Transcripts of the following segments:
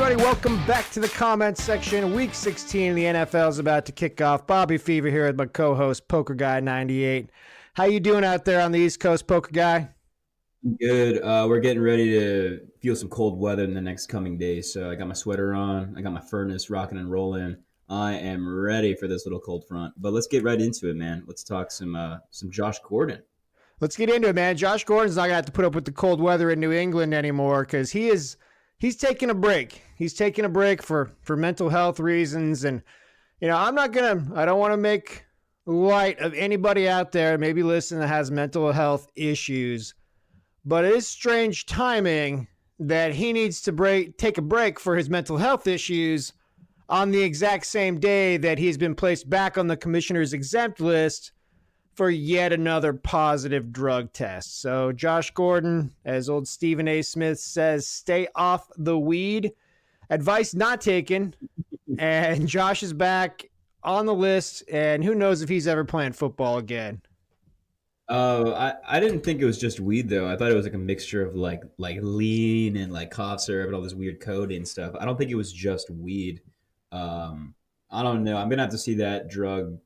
everybody? Welcome back to the comments section. Week 16 of the NFL is about to kick off. Bobby Fever here with my co-host, Poker Guy 98. How you doing out there on the East Coast, Poker Guy? Good. We're getting ready to feel some cold weather in the next coming days. So I got my sweater on. I got my furnace rocking and rolling. I am ready for this little cold front. But let's get right into it, man. Let's talk some Josh Gordon. Let's get into it, man. Josh Gordon's not going to have to put up with the cold weather in New England anymore because he's taking a break. He's taking a break for mental health reasons. And, I don't want to make light of anybody out there maybe listening that has mental health issues. But it is strange timing that he needs to take a break for his mental health issues on the exact same day that he's been placed back on the commissioner's exempt list for yet another positive drug test. So Josh Gordon, as old Stephen A. Smith says, stay off the weed. Advice not taken. And Josh is back on the list, and who knows if he's ever playing football again. Oh, I didn't think it was just weed though. I thought it was like a mixture of like lean and like cough syrup and all this weird codeine stuff. I don't think it was just weed. I don't know. I'm gonna have to see that drug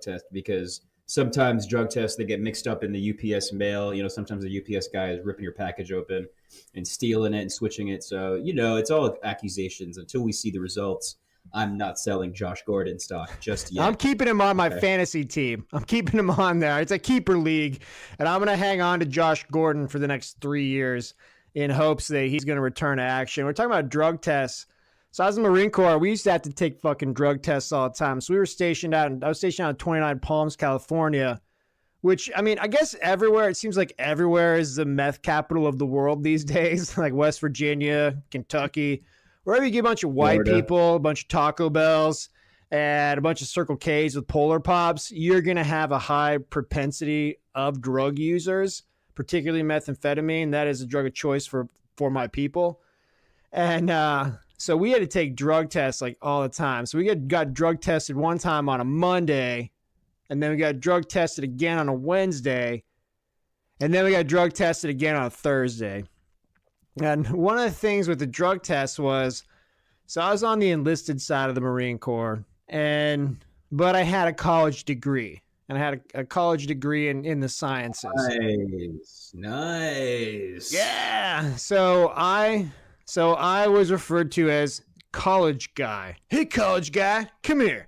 test because sometimes drug tests they get mixed up in the UPS mail. Sometimes the UPS guy is ripping your package open and stealing it and switching it. So it's all accusations. Until we see the results, I'm not selling Josh Gordon stock just yet. I'm keeping him on my fantasy team. I'm keeping him on there. It's a keeper league, and I'm going to hang on to Josh Gordon for the next 3 years in hopes that he's going to return to action. We're talking about drug tests. So I was in the Marine Corps. We used to have to take fucking drug tests all the time. So I was stationed out in 29 Palms, California, which, I guess everywhere, it seems like everywhere is the meth capital of the world these days, like West Virginia, Kentucky. Wherever you get a bunch of white people, a bunch of Taco Bells, and a bunch of Circle K's with Polar Pops, you're going to have a high propensity of drug users, particularly methamphetamine. That is a drug of choice for my people. And so we had to take drug tests like all the time. So we got drug tested one time on a Monday, and then we got drug tested again on a Wednesday, and then we got drug tested again on a Thursday. And one of the things with the drug test was, so I was on the enlisted side of the Marine Corps, but I had a college degree, and I had a college degree in the sciences. Nice. Yeah. So I was referred to as college guy. Hey, college guy, come here.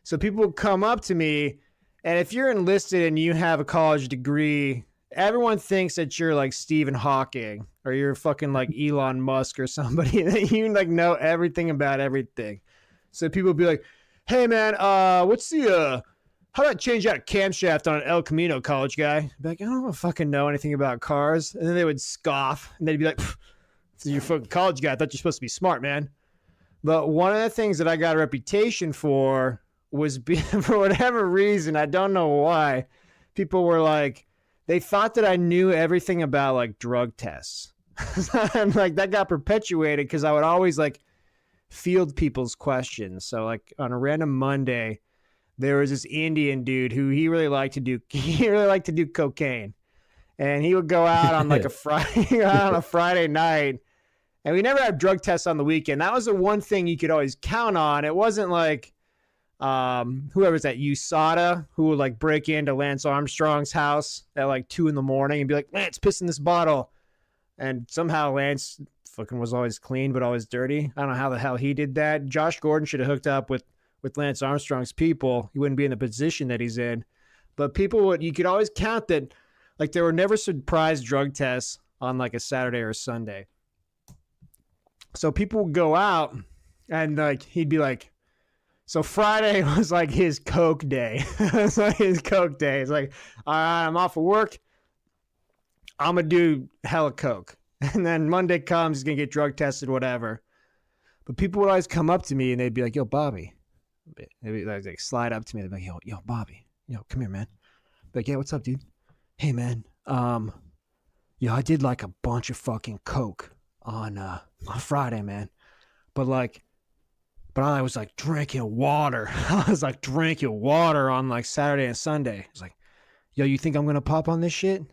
So people would come up to me, and if you're enlisted and you have a college degree, everyone thinks that you're like Stephen Hawking or you're fucking like Elon Musk or somebody that you like know everything about everything. So people would be like, hey man, how about change out a camshaft on an El Camino, college guy? I'd be like, I don't fucking know anything about cars. And then they would scoff and they'd be like, so you're a fucking college guy. I thought you're supposed to be smart, man. But one of the things that I got a reputation for was for whatever reason, I don't know why, people were like, they thought that I knew everything about like drug tests. And like that got perpetuated because I would always like field people's questions. So like on a random Monday, there was this Indian dude who he really liked to do cocaine. And he would go out on like a Friday night. And we never had drug tests on the weekend. That was the one thing you could always count on. It wasn't like whoever's at USADA who would like break into Lance Armstrong's house at like 2 a.m. and be like, Lance, piss in this bottle. And somehow Lance fucking was always clean, but always dirty. I don't know how the hell he did that. Josh Gordon should have hooked up with Lance Armstrong's people. He wouldn't be in the position that he's in. But you could always count that, like, there were never surprise drug tests on like a Saturday or a Sunday. So people would go out and like, he'd be like, so Friday was like his coke day. It's like his coke day. It's like, all right, I'm off of work. I'm going to do hella coke. And then Monday comes, he's going to get drug tested, whatever. But people would always come up to me and they'd be like, yo, Bobby. They'd like slide up to me. They'd be like, yo, Bobby. Come here, man. I'd be like, yeah, what's up, dude? Hey, man. I did like a bunch of fucking coke on Friday, man. But I was like drinking water. I was like drinking water on like Saturday and Sunday. It's like, yo, you think I'm going to pop on this shit?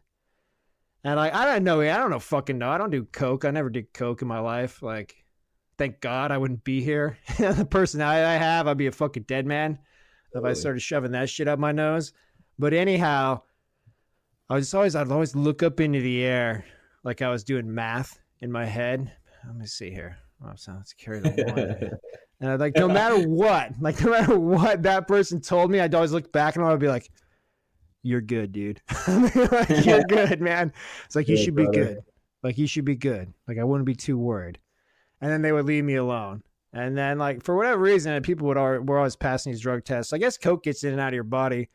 And like, I don't know. I don't know fucking know. I don't do coke. I never did coke in my life. Like, Thank God I wouldn't be here. The personality I have, I'd be a fucking dead man if I started shoving that shit up my nose. But anyhow, I'd always look up into the air like I was doing math in my head. Let me see here. Oh, so let's carry the one. And I'd like, no matter what that person told me, I'd always look back and I'd be like, you're good, dude. Like, you're good, man. It's like, you should be good. Like, you should be good. Like, I wouldn't be too worried. And then they would leave me alone. And then, like, for whatever reason, people were always passing these drug tests. I guess coke gets in and out of your body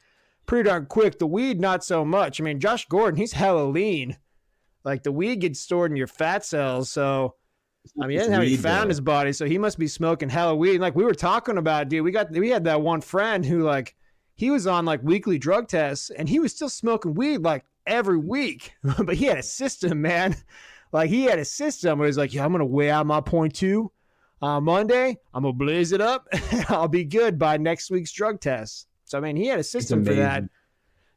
pretty darn quick. The weed, not so much. I mean, Josh Gordon, he's hella lean. Like, the weed gets stored in your fat cells. So, I mean, he doesn't have any fat in his body, so he must be smoking hella weed. And, like, we were talking about it, dude. We had that one friend who, like, he was on, like, weekly drug tests, and he was still smoking weed, like, every week. But he had a system, man. Like, he had a system where he's like, yeah, I'm going to weigh out my 0.2 on Monday. I'm going to blaze it up. I'll be good by next week's drug test. So, I mean, he had a system for that.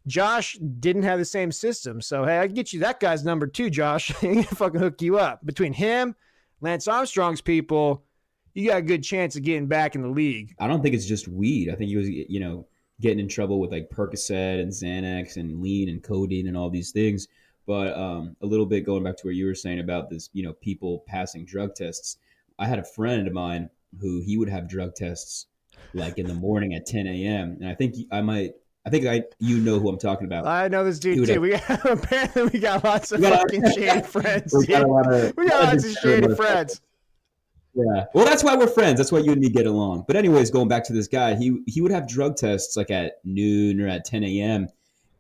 Josh didn't have the same system. So, hey, I can get you that guy's number 2, Josh. He can fucking hook you up. Between him, Lance Armstrong's people, you got a good chance of getting back in the league. I don't think it's just weed. I think he was, getting in trouble with like Percocet and Xanax and lean and codeine and all these things. But a little bit going back to what you were saying about this, people passing drug tests. I had a friend of mine who he would have drug tests like in the morning at 10 a.m. And I think you know who I'm talking about. I know this dude too. Apparently we got lots of fucking shady friends. We got lots of shady friends. Yeah. Well, that's why we're friends. That's why you and me get along. But anyways, going back to this guy, he would have drug tests like at noon or at 10 a.m.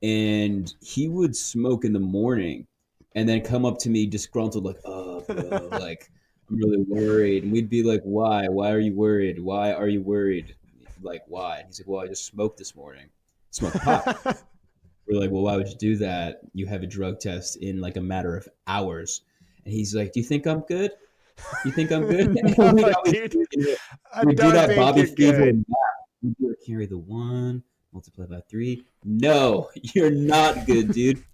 And he would smoke in the morning and then come up to me disgruntled like, oh, bro, like, I'm really worried. And we'd be like, why? Why are you worried? Why are you worried? Like, why? And he's like, well, I just smoked this morning. Smoked pot. We're like, well, why would you do that? You have a drug test in like a matter of hours. And he's like, do you think I'm good? You think I'm good? We do that Bobby Fever math. We do carry the 1, multiply by 3. No, you're not good, dude.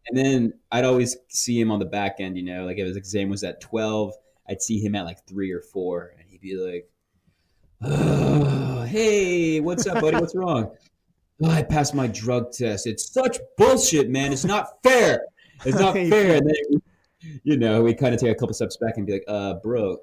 And then I'd always see him on the back end, like if his exam was at 12, I'd see him at like 3 or 4, and he'd be like, oh, hey, what's up, buddy? What's wrong? Oh, I passed my drug test. It's such bullshit, man. It's not fair. It's not fair. And then, we kind of take a couple steps back and be like, bro,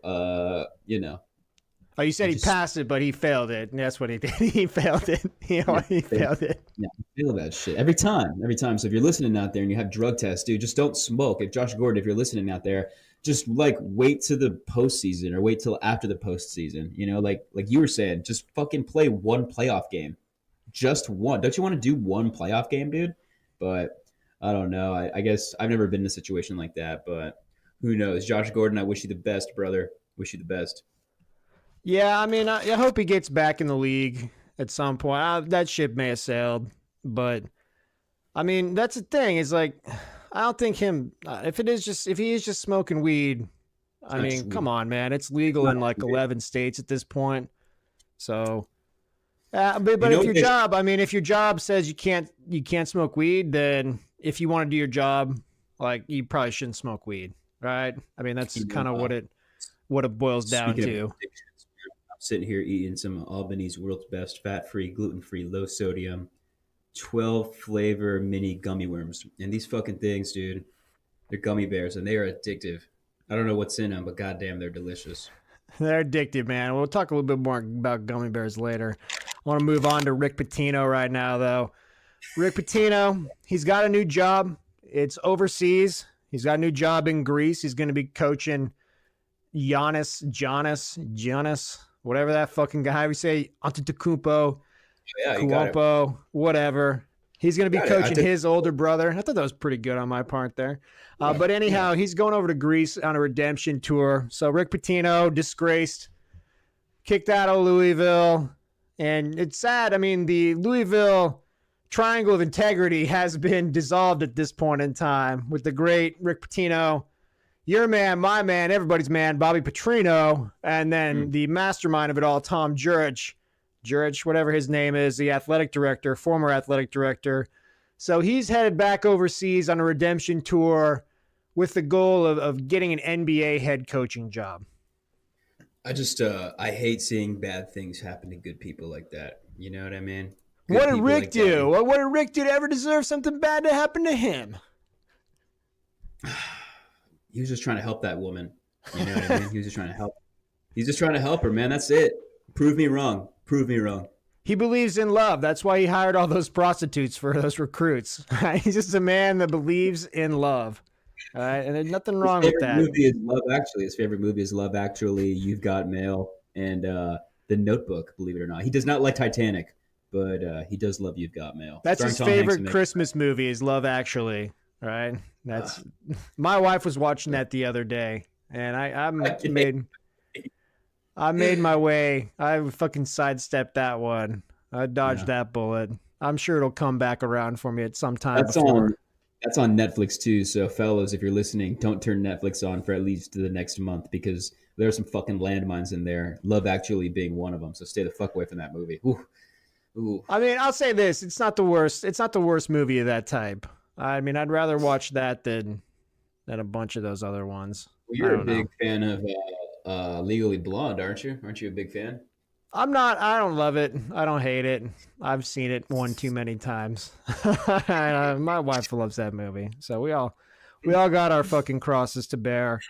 Oh, you said he passed it, but he failed it. And that's what he did. He failed it. He failed it. Yeah, I fail that shit every time. So if you're listening out there and you have drug tests, dude, just don't smoke. If Josh Gordon, if you're listening out there, just like wait to the postseason or wait till after the postseason. Like you were saying, just fucking play one playoff game. Just one. Don't you want to do one playoff game, dude? But I don't know. I guess I've never been in a situation like that, but who knows? Josh Gordon, I wish you the best, brother. Wish you the best. Yeah, I mean, I hope he gets back in the league at some point. That ship may have sailed, but I mean, that's the thing. Is like, I don't think him. If he is just smoking weed, I mean, come on, man. It's legal in like 11 states at this point. So, but if your job says you can't smoke weed, then if you want to do your job, like you probably shouldn't smoke weed, right? I mean, that's kind of what it boils down to. I'm sitting here eating some Albany's world's best fat-free, gluten-free, low-sodium, 12-flavor mini gummy worms. And these fucking things, dude, they're gummy bears, and they are addictive. I don't know what's in them, but goddamn, they're delicious. They're addictive, man. We'll talk a little bit more about gummy bears later. I want to move on to Rick Pitino right now, though. Rick Pitino, he's got a new job. It's overseas. He's got a new job in Greece. He's going to be coaching Giannis, whatever that fucking guy we say, Antetokounmpo, Kuompo, whatever. He's going to be coaching his older brother. I thought that was pretty good on my part there. But anyhow, he's going over to Greece on a redemption tour. So Rick Pitino, disgraced, kicked out of Louisville. And it's sad. I mean, the Louisville triangle of integrity has been dissolved at this point in time with the great Rick Pitino, your man, my man, everybody's man, Bobby Petrino, and then the mastermind of it all, Tom Jurich, whatever his name is, the former athletic director. So he's headed back overseas on a redemption tour with the goal of getting an NBA head coaching job. I just I hate seeing bad things happen to good people like that. You know what I mean? What Good did people Rick like that. do? What did Rick do to ever deserve something bad to happen to him? He was just trying to help that woman. You know what I mean? He was just trying to help. He's just trying to help her, man. That's it. Prove me wrong. Prove me wrong. He believes in love. That's why he hired all those prostitutes for those recruits. He's just a man that believes in love. All right, and there's nothing His wrong with favorite that. movie is Love Actually. His favorite movie is Love Actually. You've Got Mail and The Notebook. Believe it or not, he does not like Titanic, but he does love You've Got Mail. That's Starring his Tom Hanks favorite and Meg. Christmas movie is Love Actually. All right, that's my wife was watching that the other day, and I made my way. I fucking sidestepped that one. I dodged that bullet. I'm sure it'll come back around for me at some time That's before. on that's on Netflix too. So fellas, if you're listening, don't turn Netflix on for at least the next month because there are some fucking landmines in there. Love Actually being one of them. So stay the fuck away from that movie. Ooh, ooh. I mean, I'll say this: it's not the worst. It's not the worst movie of that type. I mean, I'd rather watch that than a bunch of those other ones. Well, I you're a don't know. big fan of Legally Blonde, aren't you? Aren't you a big fan? I'm not. I don't love it. I don't hate it. I've seen it one too many times. My wife loves that movie, so we all got our fucking crosses to bear.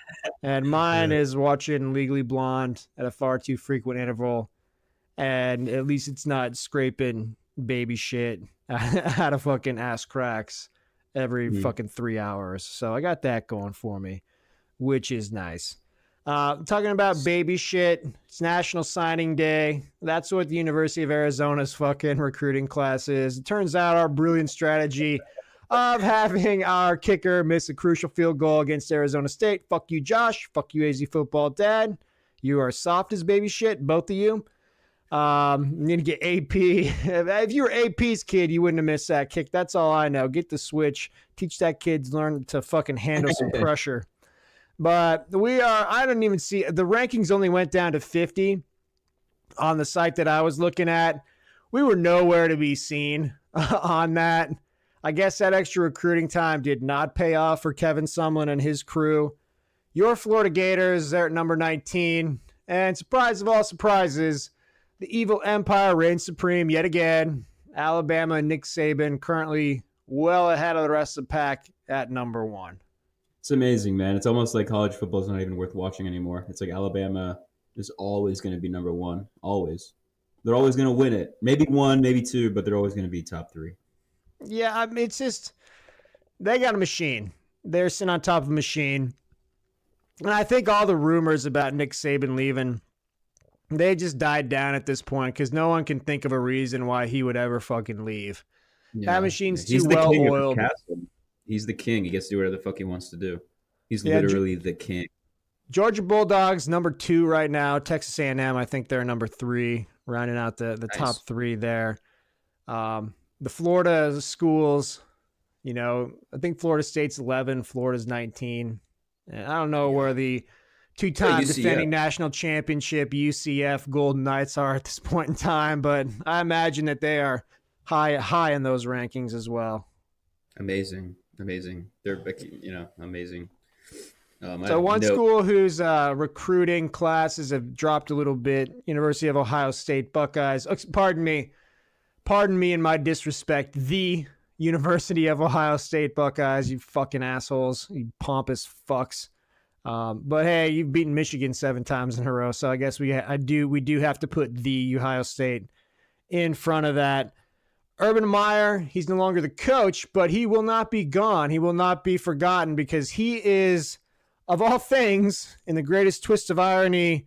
And mine Yeah. is watching Legally Blonde at a far too frequent interval, and at least it's not scraping baby shit out of fucking ass cracks every Hmm. fucking 3 hours. So I got that going for me, which is nice. Talking about baby shit, it's National Signing Day. That's what the University of Arizona's fucking recruiting class is. It turns out our brilliant strategy of having our kicker miss a crucial field goal against Arizona State. Fuck you, Josh. Fuck you, AZ football dad. You are soft as baby shit, both of you. You need to get AP. If you were AP's kid, you wouldn't have missed that kick. That's all I know. Get the switch. Teach that kid to learn to fucking handle some pressure. But I don't even see the rankings only went down to 50 on the site that I was looking at. We were nowhere to be seen on that. I guess that extra recruiting time did not pay off for Kevin Sumlin and his crew. Your Florida Gators, they're at number 19. And surprise of all surprises, the evil empire reigns supreme yet again. Alabama and Nick Saban currently well ahead of the rest of the pack at number 1. It's amazing, man. It's almost like college football is not even worth watching anymore. It's like Alabama is always going to be number one. Always. They're always going to win it. Maybe one, maybe two, but they're always going to be top three. Yeah, I mean, it's just they got a machine. They're sitting on top of a machine. And I think all the rumors about Nick Saban leaving, they just died down at this point because no one can think of a reason why he would ever fucking leave. That machine's He's too the well king of the oiled. castle. He's the king. He gets to do whatever the fuck he wants to do. He's Yeah, literally the king. Georgia Bulldogs number 2 right now. Texas A&M, I think they're number 3, rounding out the Nice. top 3 there. The Florida schools, I think Florida State's 11, Florida's 19. And I don't know where the two-time UCF. defending national championship UCF Golden Knights are at this point in time, but I imagine that they are high in those rankings as well. Amazing. They're amazing. So one school whose recruiting classes have dropped a little bit, University of Ohio State Buckeyes. Pardon me in my disrespect, the University of Ohio State Buckeyes, you fucking assholes, you pompous fucks. But hey, you've beaten Michigan 7 times in a row, so I guess we do have to put the Ohio State in front of that. Urban Meyer, he's no longer the coach, but he will not be gone. He will not be forgotten because he is, of all things, in the greatest twist of irony.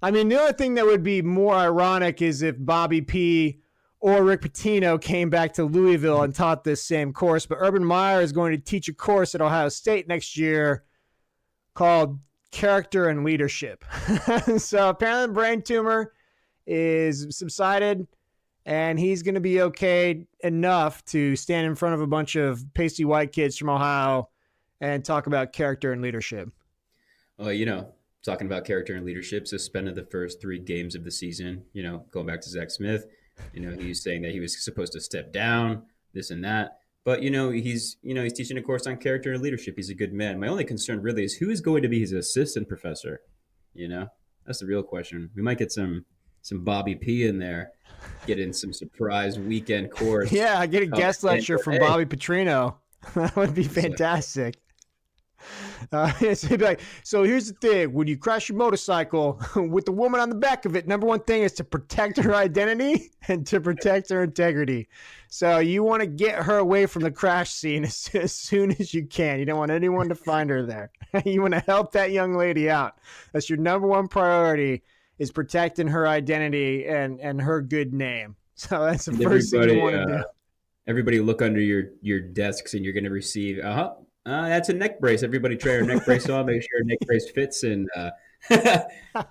I mean, the only thing that would be more ironic is if Bobby P. or Rick Pitino came back to Louisville and taught this same course. But Urban Meyer is going to teach a course at Ohio State next year called Character and Leadership. So apparently the brain tumor is subsided, and he's going to be okay enough to stand in front of a bunch of pasty white kids from Ohio and talk about character and leadership. Well, talking about character and leadership, suspended the first 3 games of the season. Going back to Zach Smith, he's saying that he was supposed to step down, this and that. But he's teaching a course on character and leadership. He's a good man. My only concern really is who is going to be his assistant professor. That's the real question. We might get some Bobby P in there, get in some surprise weekend course. Yeah, I get a guest lecture from Hey, Bobby Pitino. That would be fantastic. He'd be like, so here's the thing: when you crash your motorcycle with the woman on the back of it, number one thing is to protect her identity and to protect her integrity. So you want to get her away from the crash scene as soon as you can. You don't want anyone to find her there. You want to help that young lady out. That's your number one priority, is protecting her identity and her good name. So that's the first thing you want to do. Everybody look under your desks, and you're going to receive, that's a neck brace. Everybody try your neck brace on. Make sure your neck brace fits, and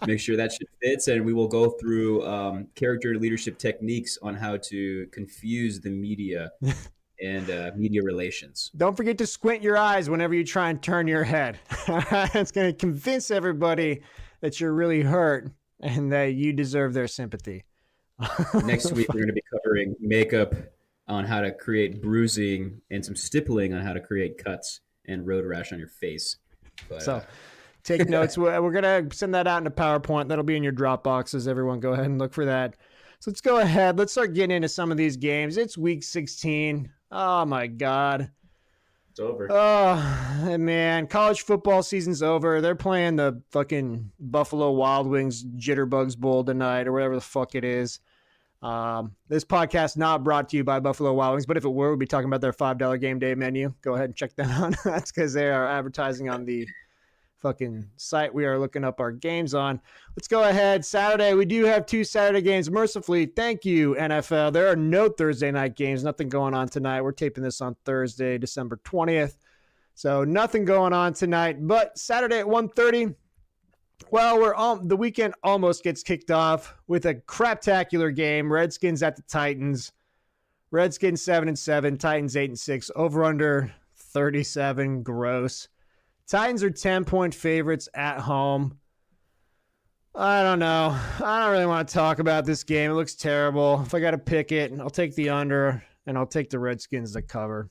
make sure that shit fits. And we will go through character and leadership techniques on how to confuse the media and media relations. Don't forget to squint your eyes whenever you try and turn your head. It's going to convince everybody that you're really hurt and that you deserve their sympathy. Next week, we're going to be covering makeup on how to create bruising and some stippling on how to create cuts and road rash on your face. But, so take notes. We're going to send that out in a PowerPoint. That'll be in your Dropboxes. Everyone go ahead and look for that. So let's go ahead. Let's start getting into some of these games. It's week 16. Oh, my God. It's over. Oh, man. College football season's over. They're playing the fucking Buffalo Wild Wings Jitterbugs Bowl tonight or whatever the fuck it is. This podcast not brought to you by Buffalo Wild Wings, but if it were, we'd be talking about their $5 game day menu. Go ahead and check that out. That's because they are advertising on the fucking site we are looking up our games on. Let's go ahead. Saturday, we do have 2 Saturday games. Mercifully, thank you, NFL. There are no Thursday night games. Nothing going on tonight. We're taping this on Thursday, December 20th. So nothing going on tonight. But Saturday at 1:30, well, the weekend almost gets kicked off with a craptacular game. Redskins at the Titans. Redskins 7-7, Titans 8-6. Over under 37. Gross. Titans are 10-point favorites at home. I don't know. I don't really want to talk about this game. It looks terrible. If I got to pick it, I'll take the under, and I'll take the Redskins to cover.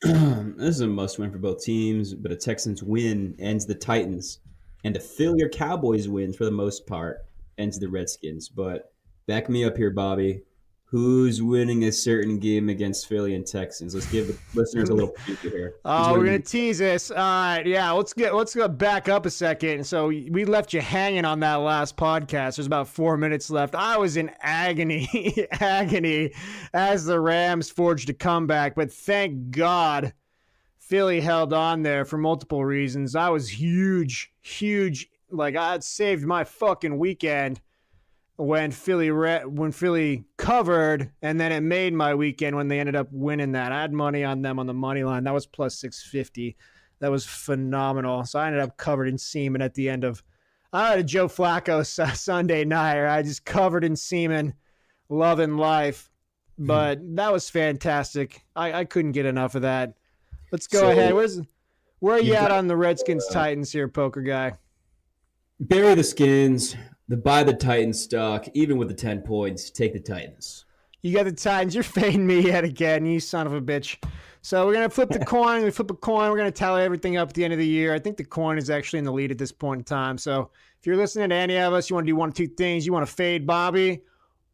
This is a must-win for both teams, but a Texans win ends the Titans. And a Philly or Cowboys win, for the most part, ends the Redskins. But back me up here, Bobby. Who's winning a certain game against Philly and Texans? Let's give the listeners a little preview here. Oh, we're gonna tease this. All right, yeah. Let's go back up a second. So we left you hanging on that last podcast. There's about 4 minutes left. I was in agony, agony, as the Rams forged a comeback. But thank God, Philly held on there for multiple reasons. I was huge. Like, I had saved my fucking weekend when Philly covered, and then it made my weekend when they ended up winning that. I had money on them on the money line. That was plus 650. That was phenomenal. So I ended up covered in semen at the end of I had a Joe Flacco Sunday night. I just covered in semen, loving life. But that was fantastic. I couldn't get enough of that. Let's go ahead. Where are you at on the Redskins Titans here, poker guy? Bury the Skins. Buy the Titans stock, even with the 10 points. Take the Titans. You got the Titans. You're fading me yet again, you son of a bitch. So we're going to flip the coin. We flip a coin. We're going to tally everything up at the end of the year. I think the coin is actually in the lead at this point in time. So if you're listening to any of us, you want to do one of two things. You want to fade Bobby,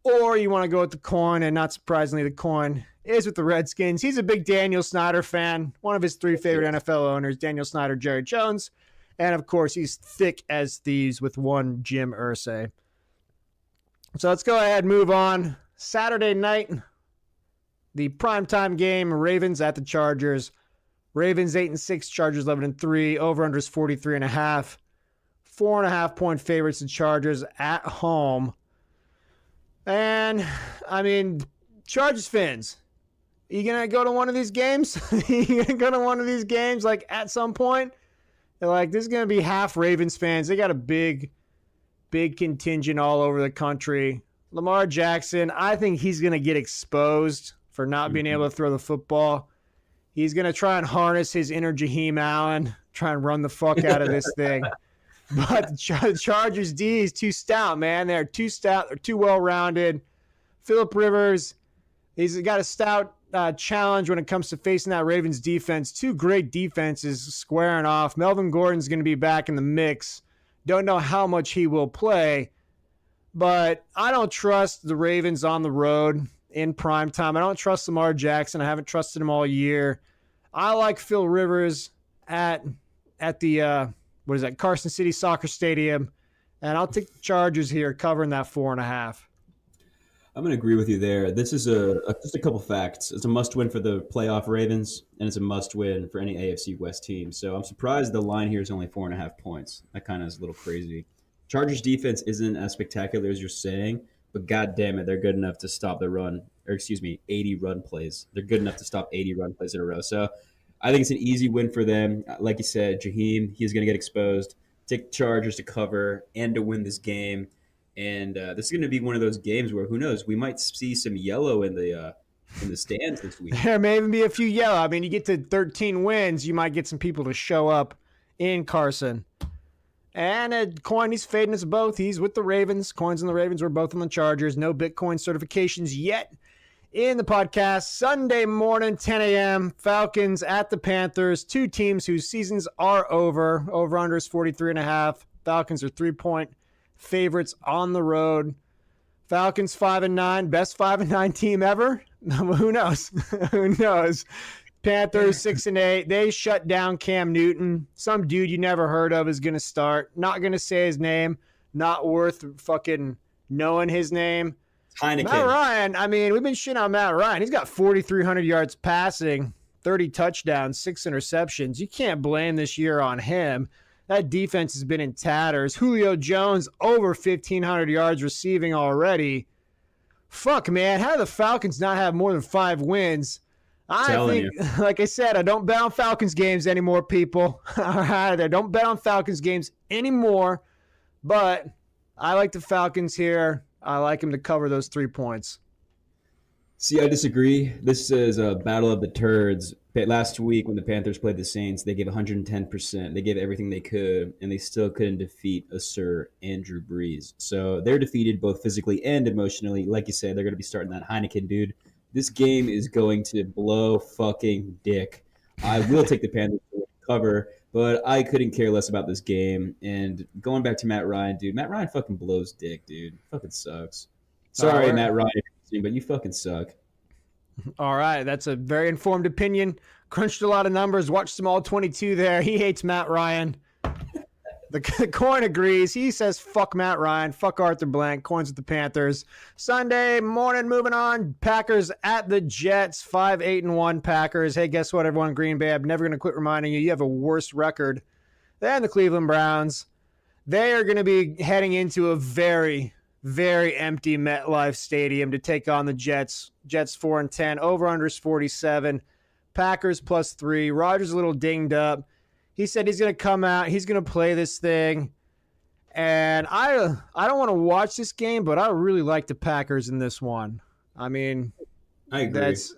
or you want to go with the coin, and not surprisingly, the coin is with the Redskins. He's a big Daniel Snyder fan, one of his 3 favorite NFL owners, Daniel Snyder, Jerry Jones. And, of course, he's thick as thieves with one Jim Irsay. So let's go ahead and move on. Saturday night, the primetime game, Ravens at the Chargers. Ravens 8-6, Chargers 11-3. Over-under is 43.5. 4.5-point favorites, the Chargers at home. And, I mean, Chargers fans, are you going to go to one of these games? You going to go to one of these games, like, at some point? Like, this is going to be half Ravens fans. They got a big contingent all over the country. Lamar Jackson, I think he's going to get exposed for not being able to throw the football. He's going to try and harness his inner Jaheim Allen, try and run the fuck out of this thing. But the Chargers D is too stout, man. They're too stout. They're too well-rounded. Phillip Rivers, he's got a stout challenge when it comes to facing that Ravens defense. 2 great defenses squaring off. Melvin Gordon's going to be back in the mix. Don't know how much he will play, but I don't trust the Ravens on the road in prime time. I don't trust Lamar Jackson. I haven't trusted him all year. I like Phil Rivers at the Carson City Soccer Stadium, and I'll take the Chargers here covering that 4.5. I'm going to agree with you there. This is just a couple facts. It's a must-win for the playoff Ravens, and it's a must-win for any AFC West team. So I'm surprised the line here is only 4.5 points. That kind of is a little crazy. Chargers defense isn't as spectacular as you're saying, but god damn it, they're good enough to stop the run, 80 run plays. They're good enough to stop 80 run plays in a row. So I think it's an easy win for them. Like you said, Jaheim, he's going to get exposed. Take the Chargers to cover and to win this game. And this is going to be one of those games where, who knows, we might see some yellow in the stands this week. There may even be a few yellow. I mean, you get to 13 wins, you might get some people to show up in Carson. And Coin, he's fading us both. He's with the Ravens. Coins and the Ravens were both on the Chargers. No Bitcoin certifications yet in the podcast. Sunday morning, 10 a.m., Falcons at the Panthers. Two teams whose seasons are over. Over-under is 43.5. Falcons are 3-point favorites on the road. Falcons 5-9, best 5-9 team ever. Who knows? Who knows? Panthers 6-8. They shut down Cam Newton. Some dude you never heard of is gonna start. Not gonna say his name. Not worth fucking knowing his name. Heineken. Matt Ryan. I mean, we've been shitting on Matt Ryan. He's got 4,300 yards passing, 30 touchdowns, 6 interceptions. You can't blame this year on him. That defense has been in tatters. Julio Jones over 1,500 yards receiving already. Fuck, man. How do the Falcons not have more than 5 wins? I think, like I said, I don't bet on Falcons games anymore, people. All right, I don't bet on Falcons games anymore, but I like the Falcons here. I like them to cover those 3 points. See, I disagree. This is a battle of the turds. Last week when the Panthers played the Saints, they gave 110%. They gave everything they could, and they still couldn't defeat a Sir Andrew Brees. So they're defeated both physically and emotionally. Like you said, they're going to be starting that Heineken, dude. This game is going to blow fucking dick. I will take the Panthers to cover, but I couldn't care less about this game. And going back to Matt Ryan, dude, Matt Ryan fucking blows dick, dude. Fucking sucks. Sorry, Matt Ryan, but you fucking suck. All right, that's a very informed opinion. Crunched a lot of numbers, watched them all 22 there. He hates Matt Ryan. The Coin agrees. He says, fuck Matt Ryan, fuck Arthur Blank. Coins with the Panthers. Sunday morning, moving on. Packers at the Jets. 5-8-1 Packers. Hey, guess what, everyone? Green Bay, I'm never going to quit reminding you, you have a worse record than the Cleveland Browns. They are going to be heading into a very, very empty MetLife Stadium to take on the Jets. Jets 4-10. Over-under is 47. Packers +3. Rodgers a little dinged up. He said he's going to come out. He's going to play this thing. And I don't want to watch this game, but I really like the Packers in this one. I mean, I agree. That's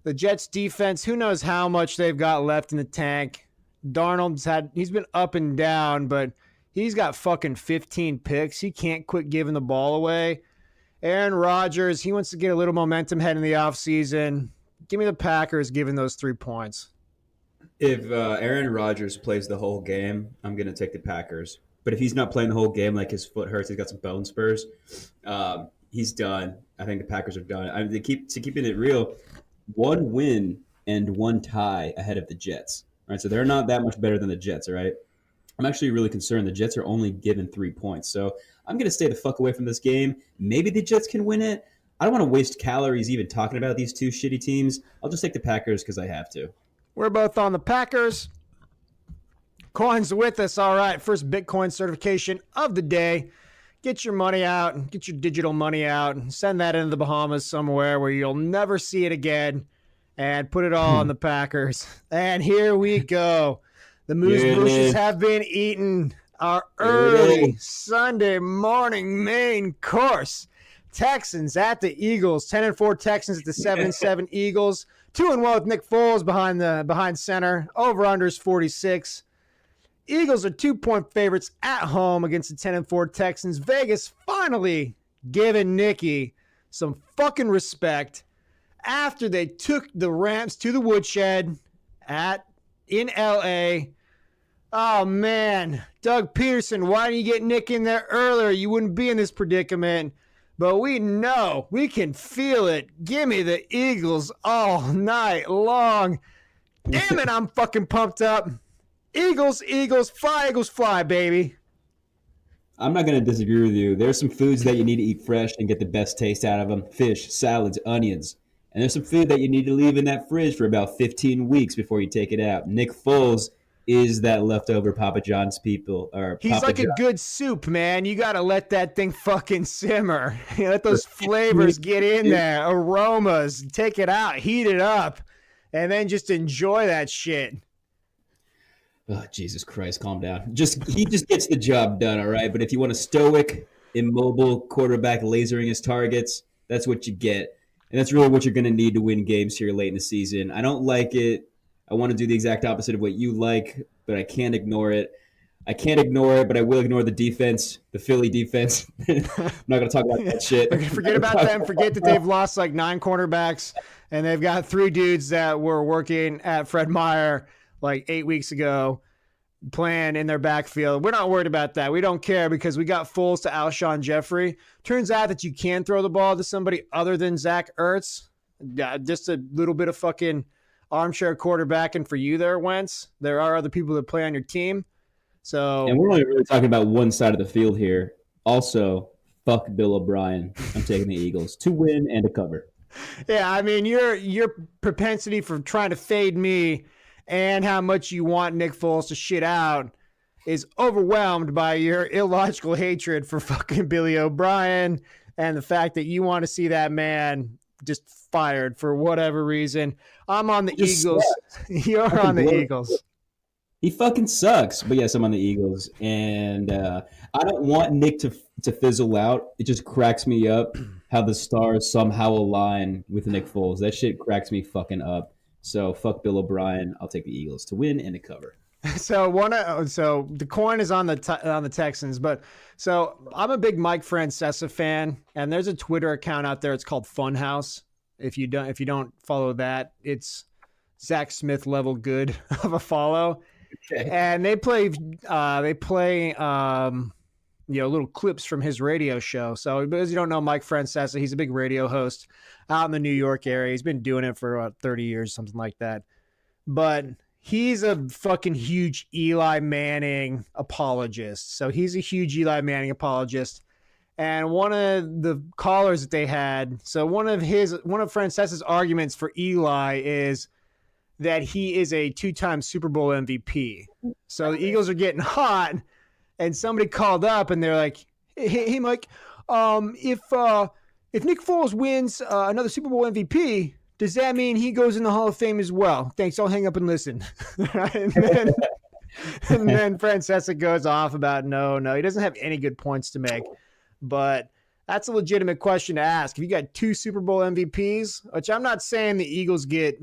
the Jets defense. Who knows how much they've got left in the tank. He's been up and down, but he's got fucking 15 picks. He can't quit giving the ball away. Aaron Rodgers, he wants to get a little momentum heading in the offseason. Give me the Packers giving those 3 points. If Aaron Rodgers plays the whole game, I'm going to take the Packers. But if he's not playing the whole game, like his foot hurts, he's got some bone spurs, he's done. I think the Packers are done. Keeping it real, 1 win and 1 tie ahead of the Jets. Right, so they're not that much better than the Jets, all right? I'm actually really concerned. The Jets are only given 3 points. So I'm going to stay the fuck away from this game. Maybe the Jets can win it. I don't want to waste calories even talking about these two shitty teams. I'll just take the Packers because I have to. We're both on the Packers. Coin's with us. All right, first Bitcoin certification of the day. Get your money out. Get your digital money out. And send that into the Bahamas somewhere where you'll never see it again. And put it all on the Packers. And here we go. The moose bushes have been eaten. Our early Sunday morning main course. Texans at the Eagles. 10-4 Texans at the 7-7 Eagles. 2-1 with Nick Foles behind center. Over-unders 46. Eagles are 2-point favorites at home against the 10-4 Texans. Vegas finally giving Nicky some fucking respect after they took the Rams to the woodshed in L.A. Oh man, Doug Peterson, why didn't you get Nick in there earlier? You wouldn't be in this predicament. But we know, we can feel it. Give me the Eagles all night long. Damn it, I'm fucking pumped up. Eagles, Eagles, fly, baby. I'm not going to disagree with you. There's some foods that you need to eat fresh and get the best taste out of them: fish, salads, onions. And there's some food that you need to leave in that fridge for about 15 weeks before you take it out. Nick Foles is that leftover Papa John's people, or He's Papa like a John. good soup, man. You got to let that thing fucking simmer. You let those For 15 flavors get in weeks. there, aromas, take it out, heat it up, and then just enjoy that shit. Oh, Jesus Christ, calm down. He just gets the job done, all right? But if you want a stoic, immobile quarterback lasering his targets, that's what you get. And that's really what you're going to need to win games here late in the season. I don't like it. I want to do the exact opposite of what you like, but I can't ignore it. I can't ignore it, but I will ignore the defense, the Philly defense. I'm not going to talk about that shit. Forget about them. Forget that they've lost like 9 cornerbacks, and they've got 3 dudes that were working at Fred Meyer like 8 weeks ago playing in their backfield. We're not worried about that. We don't care because we got Foles to Alshon Jeffrey. Turns out that you can throw the ball to somebody other than Zach Ertz. Just a little bit of fucking armchair quarterbacking for you there, Wentz. There are other people that play on your team. So, and we're only really talking about one side of the field here. Also, fuck Bill O'Brien. I'm taking the Eagles to win and to cover. Yeah, I mean, your propensity for trying to fade me and how much you want Nick Foles to shit out is overwhelmed by your illogical hatred for fucking Billy O'Brien and the fact that you want to see that man just fired for whatever reason. I'm on the Eagles. You're on the Eagles. He fucking sucks. But yes, I'm on the Eagles. And I don't want Nick to fizzle out. It just cracks me up how the stars somehow align with Nick Foles. That shit cracks me fucking up. So fuck Bill O'Brien. I'll take the Eagles to win and to cover. So the coin is on the Texans, but so I'm a big Mike Francesa fan, and there's a Twitter account out there. It's called Funhouse. If you don't follow that, it's Zach Smith level good of a follow. Okay. And they play little clips from his radio show. So as you don't know, Mike Francesa, he's a big radio host out in the New York area. He's been doing it for about 30 years, something like that. But he's a fucking huge Eli Manning apologist. So he's a huge Eli Manning apologist. And one of the callers that they had, so one of Francesa's arguments for Eli is that he is a 2-time Super Bowl MVP. So the Eagles are getting hot, and somebody called up and they're like, "Hey Mike, if Nick Foles wins another Super Bowl MVP, does that mean he goes in the Hall of Fame as well? Thanks, I'll hang up and listen." and then Francesa goes off about no, he doesn't have any good points to make. But that's a legitimate question to ask. If you got 2 Super Bowl MVPs, which I'm not saying the Eagles get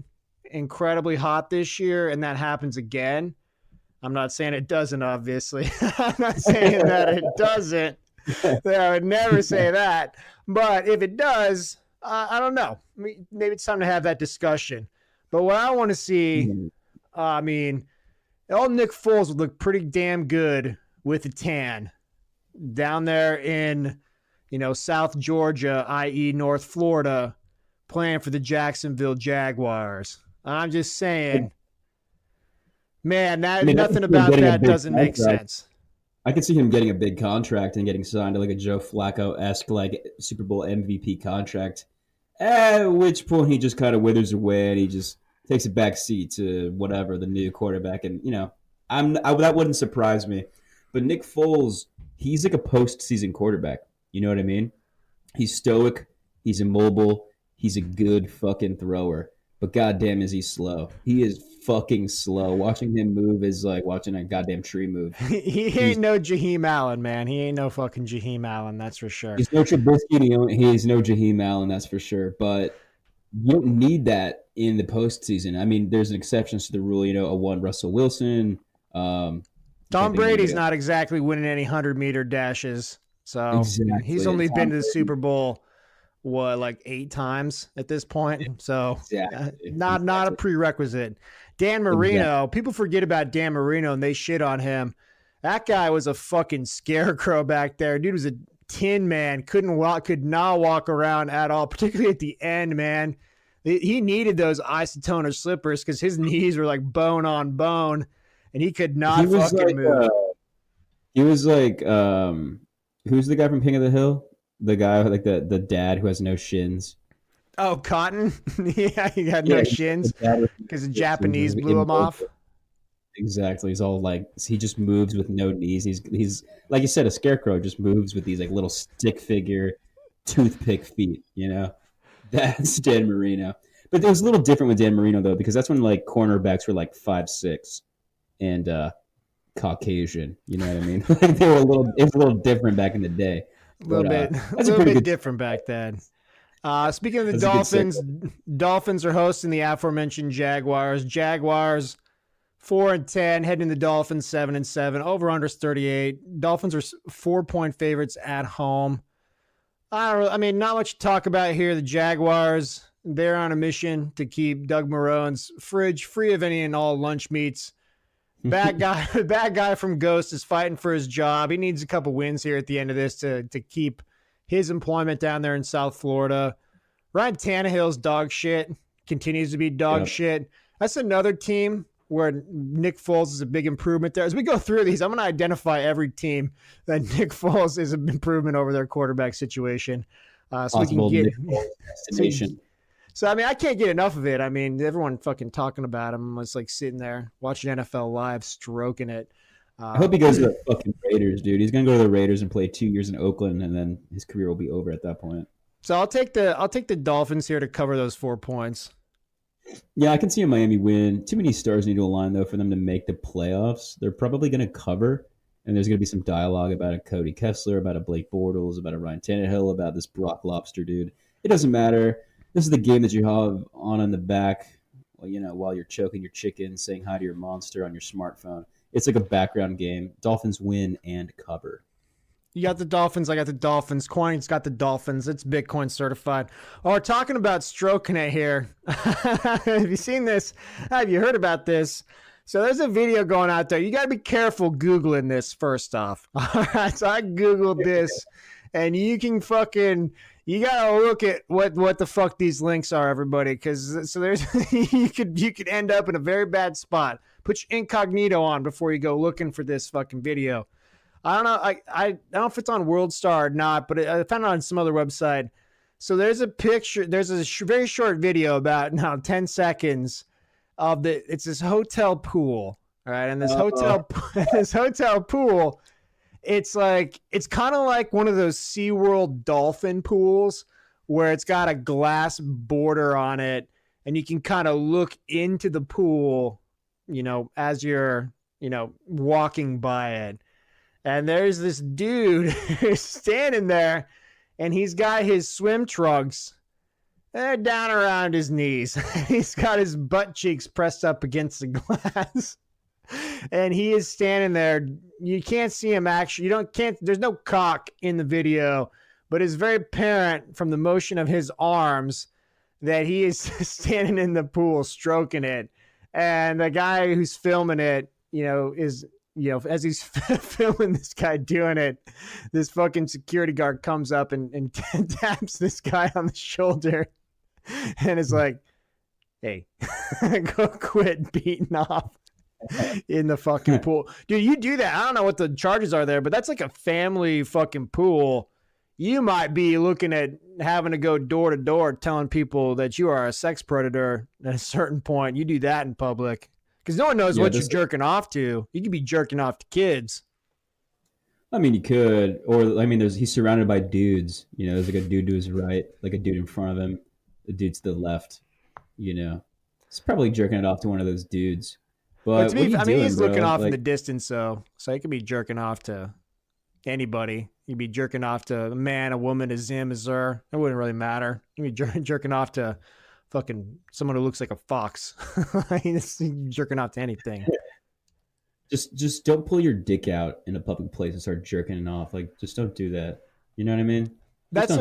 incredibly hot this year and that happens again. I'm not saying it doesn't, obviously. I'm not saying that it doesn't. I would never say that. But if it does, I don't know. Maybe it's time to have that discussion. But what I want to see, old Nick Foles would look pretty damn good with a tan down there in, South Georgia, i.e. North Florida, playing for the Jacksonville Jaguars. I'm just saying, man, nothing about that doesn't make sense. I could see him getting a big contract and getting signed to like a Joe Flacco-esque like Super Bowl MVP contract, at which point he just kind of withers away and he just takes a back seat to whatever, the new quarterback. And, that wouldn't surprise me. But Nick Foles, he's like a postseason quarterback. You know what I mean? He's stoic. He's immobile. He's a good fucking thrower. But goddamn is he slow. He is fucking slow. Watching him move is like watching a goddamn tree move. He ain't no Jaheim Allen, man. He ain't no fucking Jaheim Allen, that's for sure. He's no Trubisky. He's no Jaheim Allen, that's for sure. But you don't need that in the postseason. I mean, there's exceptions to the rule. A one Russell Wilson. Tom Brady's not exactly winning any 100-meter dashes. So exactly. He's only been to the Super Bowl, like 8 times at this point. So exactly. Not a prerequisite. Dan Marino, people forget about Dan Marino and they shit on him. That guy was a fucking scarecrow back there. Dude was a tin man, could not walk around at all, particularly at the end, man. He needed those isotoner slippers because his knees were like bone on bone, and he could not fucking move. He was like, who's the guy from King of the Hill? The guy like the dad who has no shins. Oh, Cotton? Yeah, he had no shins because the Japanese blew him off. Exactly. He's all like, he just moves with no knees. He's like you said, a scarecrow just moves with these like little stick figure, toothpick feet. You know, that's Dan Marino. But it was a little different with Dan Marino though, because that's when like cornerbacks were like 5'6" and Caucasian. You know what I mean? Like they were it was a little different back in the day. A little bit different back then. Speaking of the Dolphins, Dolphins are hosting the aforementioned Jaguars. Jaguars 4-10, heading to the Dolphins 7-7. Over under 38. Dolphins are 4-point favorites at home. I mean, not much to talk about here. The Jaguars, they're on a mission to keep Doug Marrone's fridge free of any and all lunch meats. Bad guy from Ghost is fighting for his job. He needs a couple wins here at the end of this to keep his employment down there in South Florida. Ryan Tannehill's dog shit, continues to be dog shit. That's another team where Nick Foles is a big improvement there. As we go through these, I'm going to identify every team that Nick Foles is an improvement over their quarterback situation. So we can get destination. So, I mean, I can't get enough of it. I mean, everyone fucking talking about him. I was like sitting there watching NFL Live, stroking it. I hope he goes to the fucking Raiders, dude. He's going to go to the Raiders and play 2 years in Oakland, and then his career will be over at that point. So I'll take the Dolphins here to cover those 4 points. Yeah, I can see a Miami win. Too many stars need to align, though, for them to make the playoffs. They're probably going to cover, and there's going to be some dialogue about a Cody Kessler, about a Blake Bortles, about a Ryan Tannehill, about this Brock Lobster dude. It doesn't matter. This is the game that you have on in the back, well, you know, while you're choking your chicken, saying hi to your monster on your smartphone. It's like a background game. Dolphins win and cover. You got the Dolphins. I got the Dolphins. Coin's got the Dolphins. It's Bitcoin certified. Oh, we're talking about stroking it here. Have you seen this? Have you heard about this? So there's a video going out there. You got to be careful Googling this first off. All right. So I Googled this, and you can fucking... You gotta look at what the fuck these links are, everybody, because so there's you could end up in a very bad spot. Put your incognito on before you go looking for this fucking video. I don't know. I don't know if it's on WorldStar or not, but I found it on some other website. So there's a picture. There's a very short video about 10 seconds of it's this hotel pool. All right, and this hotel pool. It's kind of like one of those SeaWorld dolphin pools where it's got a glass border on it and you can kind of look into the pool, you know, as you're, you know, walking by it. And there's this dude who's standing there and he's got his swim trunks down around his knees. He's got his butt cheeks pressed up against the glass. And he is standing there. You can't see him actually. There's no cock in the video, but it's very apparent from the motion of his arms that he is standing in the pool stroking it. And the guy who's filming it, as he's filming this guy doing it, this fucking security guard comes up and taps this guy on the shoulder and is like, hey, go quit beating off in the fucking pool. Dude, you do that. I don't know what the charges are there, but that's like a family fucking pool. You might be looking at having to go door to door telling people that you are a sex predator at a certain point. You do that in public because no one knows what you're jerking off to. You could be jerking off to kids. I mean, you could. Or, I mean, he's surrounded by dudes. You know, there's like a dude to his right, like a dude in front of him, a dude to the left. You know, he's probably jerking it off to one of those dudes. But to me, he's looking off in the distance, so he could be jerking off to anybody. He'd be jerking off to a man, a woman, a him, a her. It wouldn't really matter. He'd be jerking off to fucking someone who looks like a fox. He's jerking off to anything. Just don't pull your dick out in a public place and start jerking it off. Like, just don't do that. You know what I mean? That's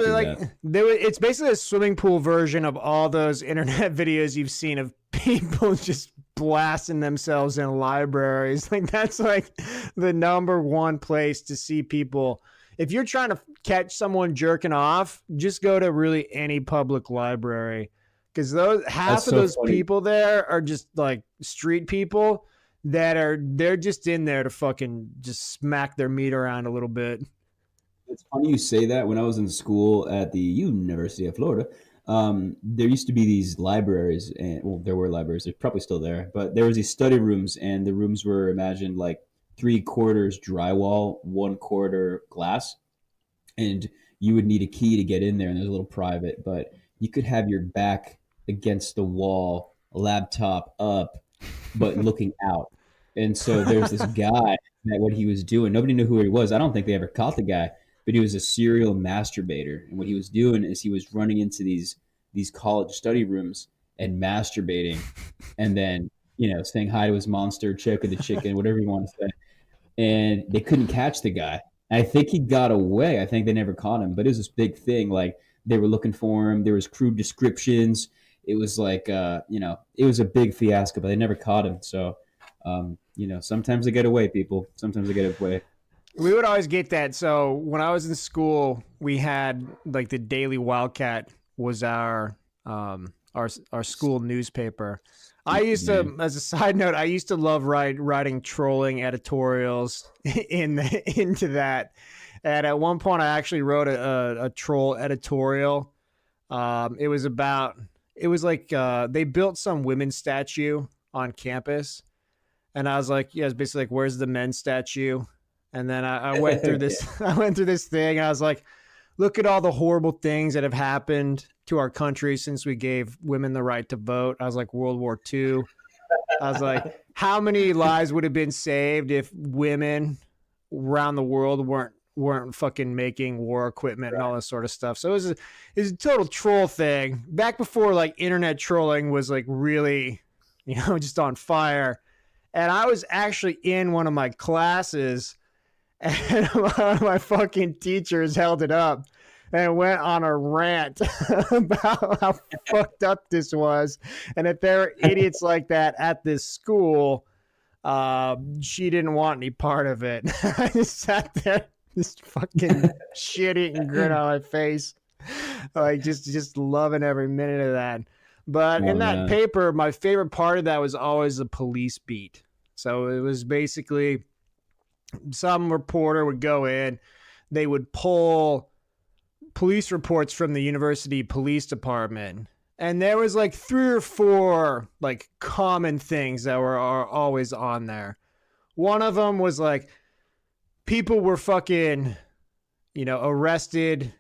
it's basically a swimming pool version of all those internet videos you've seen of people just blasting themselves in libraries. Like that's like the number one place to see people. If you're trying to catch someone jerking off, just go to really any public library, because half of those people there are just like street people they're just in there to fucking just smack their meat around a little bit. It's funny you say that. When I was in school at the University of Florida, there used to be these libraries, and well, there were libraries. They're probably still there, but there was these study rooms, and the rooms were imagined like 3/4 drywall, 1/4 glass, and you would need a key to get in there, and there's a little private, but you could have your back against the wall, laptop up, but looking out. And so there's this guy that what he was doing, nobody knew who he was. I don't think they ever caught the guy, but he was a serial masturbator. And what he was doing is he was running into these college study rooms and masturbating, and then saying hi to his monster, choking the chicken, whatever you want to say. And they couldn't catch the guy. I think he got away. I think they never caught him, but it was this big thing. Like they were looking for him. There was crude descriptions. It was like, it was a big fiasco, but they never caught him. So, sometimes they get away, people. Sometimes they get away. We would always get that. So when I was in school, we had like the Daily Wildcat was our school newspaper. I used to, as a side note, I used to love writing trolling editorials into that. And at one point, I actually wrote a troll editorial. It was like they built some women's statue on campus. And I was like, yeah, it's basically like, where's the men's statue? And then I went through this. I went through this thing. I was like, look at all the horrible things that have happened to our country since we gave women the right to vote. I was like, World War II. I was like, how many lives would have been saved if women around the world weren't fucking making war equipment and all this sort of stuff. So it was a total troll thing back before like internet trolling was like really, just on fire. And I was actually in one of my classes, and one of my fucking teachers held it up and went on a rant about how fucked up this was. And if there are idiots like that at this school, she didn't want any part of it. I just sat there, just fucking shit-eating grin on my face, like just loving every minute of that. But in that paper, my favorite part of that was always the police beat. So it was basically some reporter would go in, they would pull police reports from the university police department, and there was like 3 or 4 like common things that are always on there. One of them was like people were fucking, arrested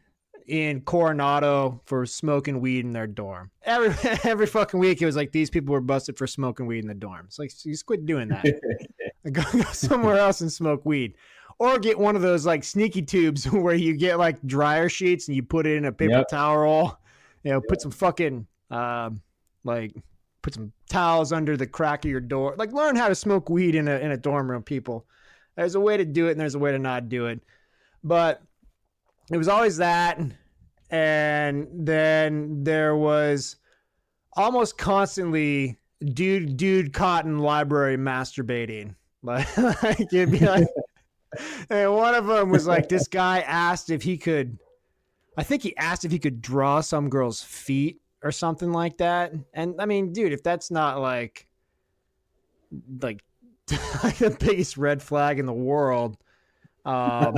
in Coronado for smoking weed in their dorm. Every fucking week it was like these people were busted for smoking weed in the dorm. It's like, you just quit doing that. Go somewhere else and smoke weed. Or get one of those like sneaky tubes where you get like dryer sheets and you put it in a paper towel roll. Put some fucking put some towels under the crack of your door. Like learn how to smoke weed in a dorm room, people. There's a way to do it and there's a way to not do it. But it was always that. And then there was almost constantly dude caught in library masturbating. Like it'd be like, and one of them was like, this guy asked if he could, I think he asked if he could draw some girl's feet or something like that. And I mean, dude, if that's not like the biggest red flag in the world, I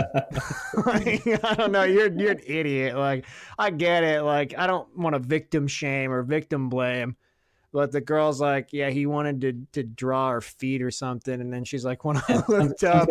don't know, you're an idiot. Like, I get it. Like, I don't want to victim shame or victim blame. But the girl's like, yeah, he wanted to draw her feet or something. And then she's like, when I looked up,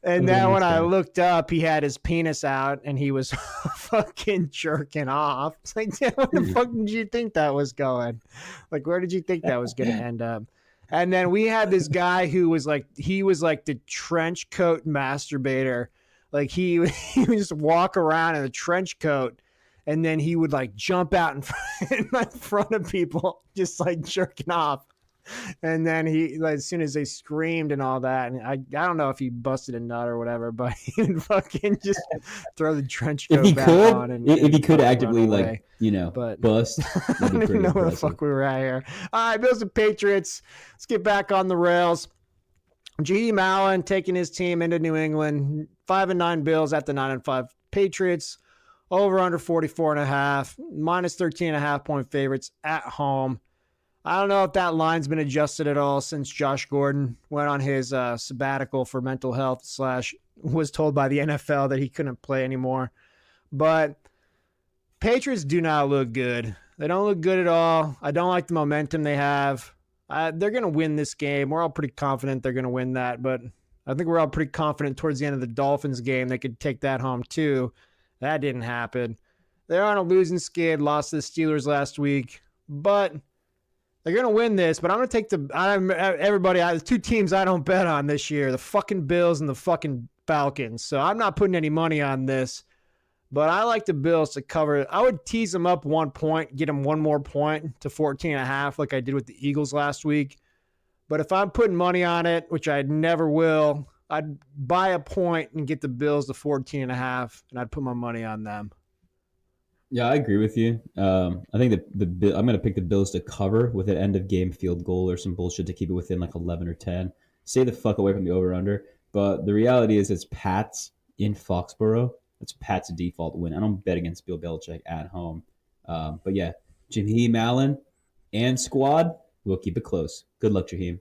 and then when I looked up, he had his penis out and he was fucking jerking off. It's like, where the fuck did you think that was going? Like, where did you think that was going to end up? And then we had this guy who was like, he was like the trench coat masturbator. Like he would just walk around in a trench coat. And then he would like jump out in front of people, just like jerking off. And then he, like, as soon as they screamed and all that, and I don't know if he busted a nut or whatever, but he would fucking just throw the trench If coat he back could, on if he and could fucking run actively away. But bust, I that'd don't be even pretty know where the impressive. fuck we were at here. All right, Bills and Patriots. Let's get back on the rails. G.D. Mallon taking his team into New England. 5-9 Bills at the 9-5 Patriots. Over under 44.5. Minus 13.5 point favorites at home. I don't know if that line's been adjusted at all since Josh Gordon went on his sabbatical for mental health / was told by the NFL that he couldn't play anymore. But Patriots do not look good. They don't look good at all. I don't like the momentum they have. They're going to win this game. We're all pretty confident they're going to win that, but I think we're all pretty confident towards the end of the Dolphins game they could take that home too. That didn't happen. They're on a losing skid, lost to the Steelers last week, but they're going to win this. But I'm going to take the two teams I don't bet on this year, the fucking Bills and the fucking Falcons. So I'm not putting any money on this. But I like the Bills to cover. I would tease them up 1 point, get them one more point to 14.5 like I did with the Eagles last week. But if I'm putting money on it, which I never will, I'd buy a point and get the Bills to 14.5, and I'd put my money on them. Yeah, I agree with you. I think I'm going to pick the Bills to cover with an end of game field goal or some bullshit to keep it within like 11 or 10. Stay the fuck away from the over under. But the reality is, it's Pats in Foxborough. It's Pat's default win. I don't bet against Bill Belichick at home. But yeah, Jaheim Allen and squad will keep it close. Good luck, Jaheim.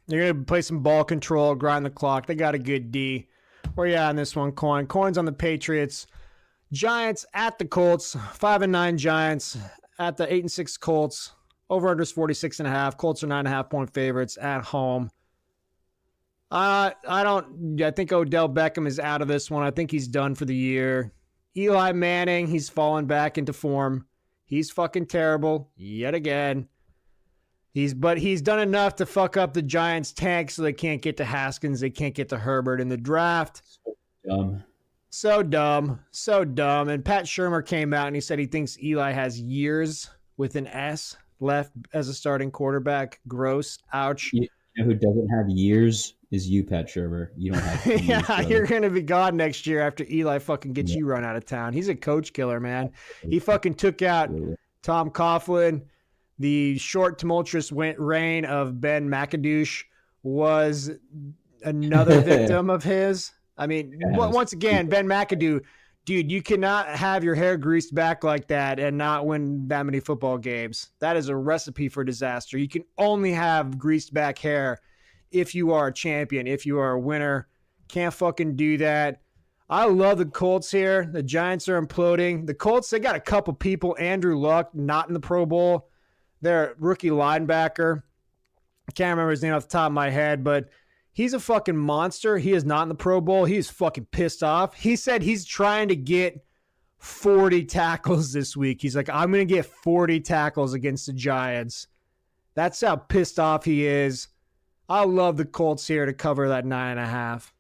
They're going to play some ball control, grind the clock. They got a good D. Where you at on this one, Coin? Coin's on the Patriots. Giants at the Colts. 5-9 Giants at the 8-6 Colts. Over-under is 46.5. Colts are 9.5 point favorites at home. I think Odell Beckham is out of this one. I think he's done for the year. Eli Manning, he's fallen back into form. He's fucking terrible yet again. He's done enough to fuck up the Giants' tank so they can't get to Haskins. They can't get to Herbert in the draft. So dumb. And Pat Shurmur came out and he said he thinks Eli has years with an S left as a starting quarterback. Gross. Ouch. You know who doesn't have years is you, Pat Shurmur. You don't have years, yeah, brother. You're going to be gone next year after Eli fucking gets you run out of town. He's a coach killer, man. He fucking took out Tom Coughlin. The short, tumultuous reign of Ben McAdoosh was another victim of his. I mean, once again, Ben McAdoo, dude, you cannot have your hair greased back like that and not win that many football games. That is a recipe for disaster. You can only have greased back hair if you are a champion, if you are a winner. Can't fucking do that. I love the Colts here. The Giants are imploding. The Colts, they got a couple people. Andrew Luck, not in the Pro Bowl. Their rookie linebacker. I can't remember his name off the top of my head, but he's a fucking monster. He is not in the Pro Bowl. He is fucking pissed off. He said he's trying to get 40 tackles this week. He's like, I'm going to get 40 tackles against the Giants. That's how pissed off he is. I love the Colts here to cover that 9.5.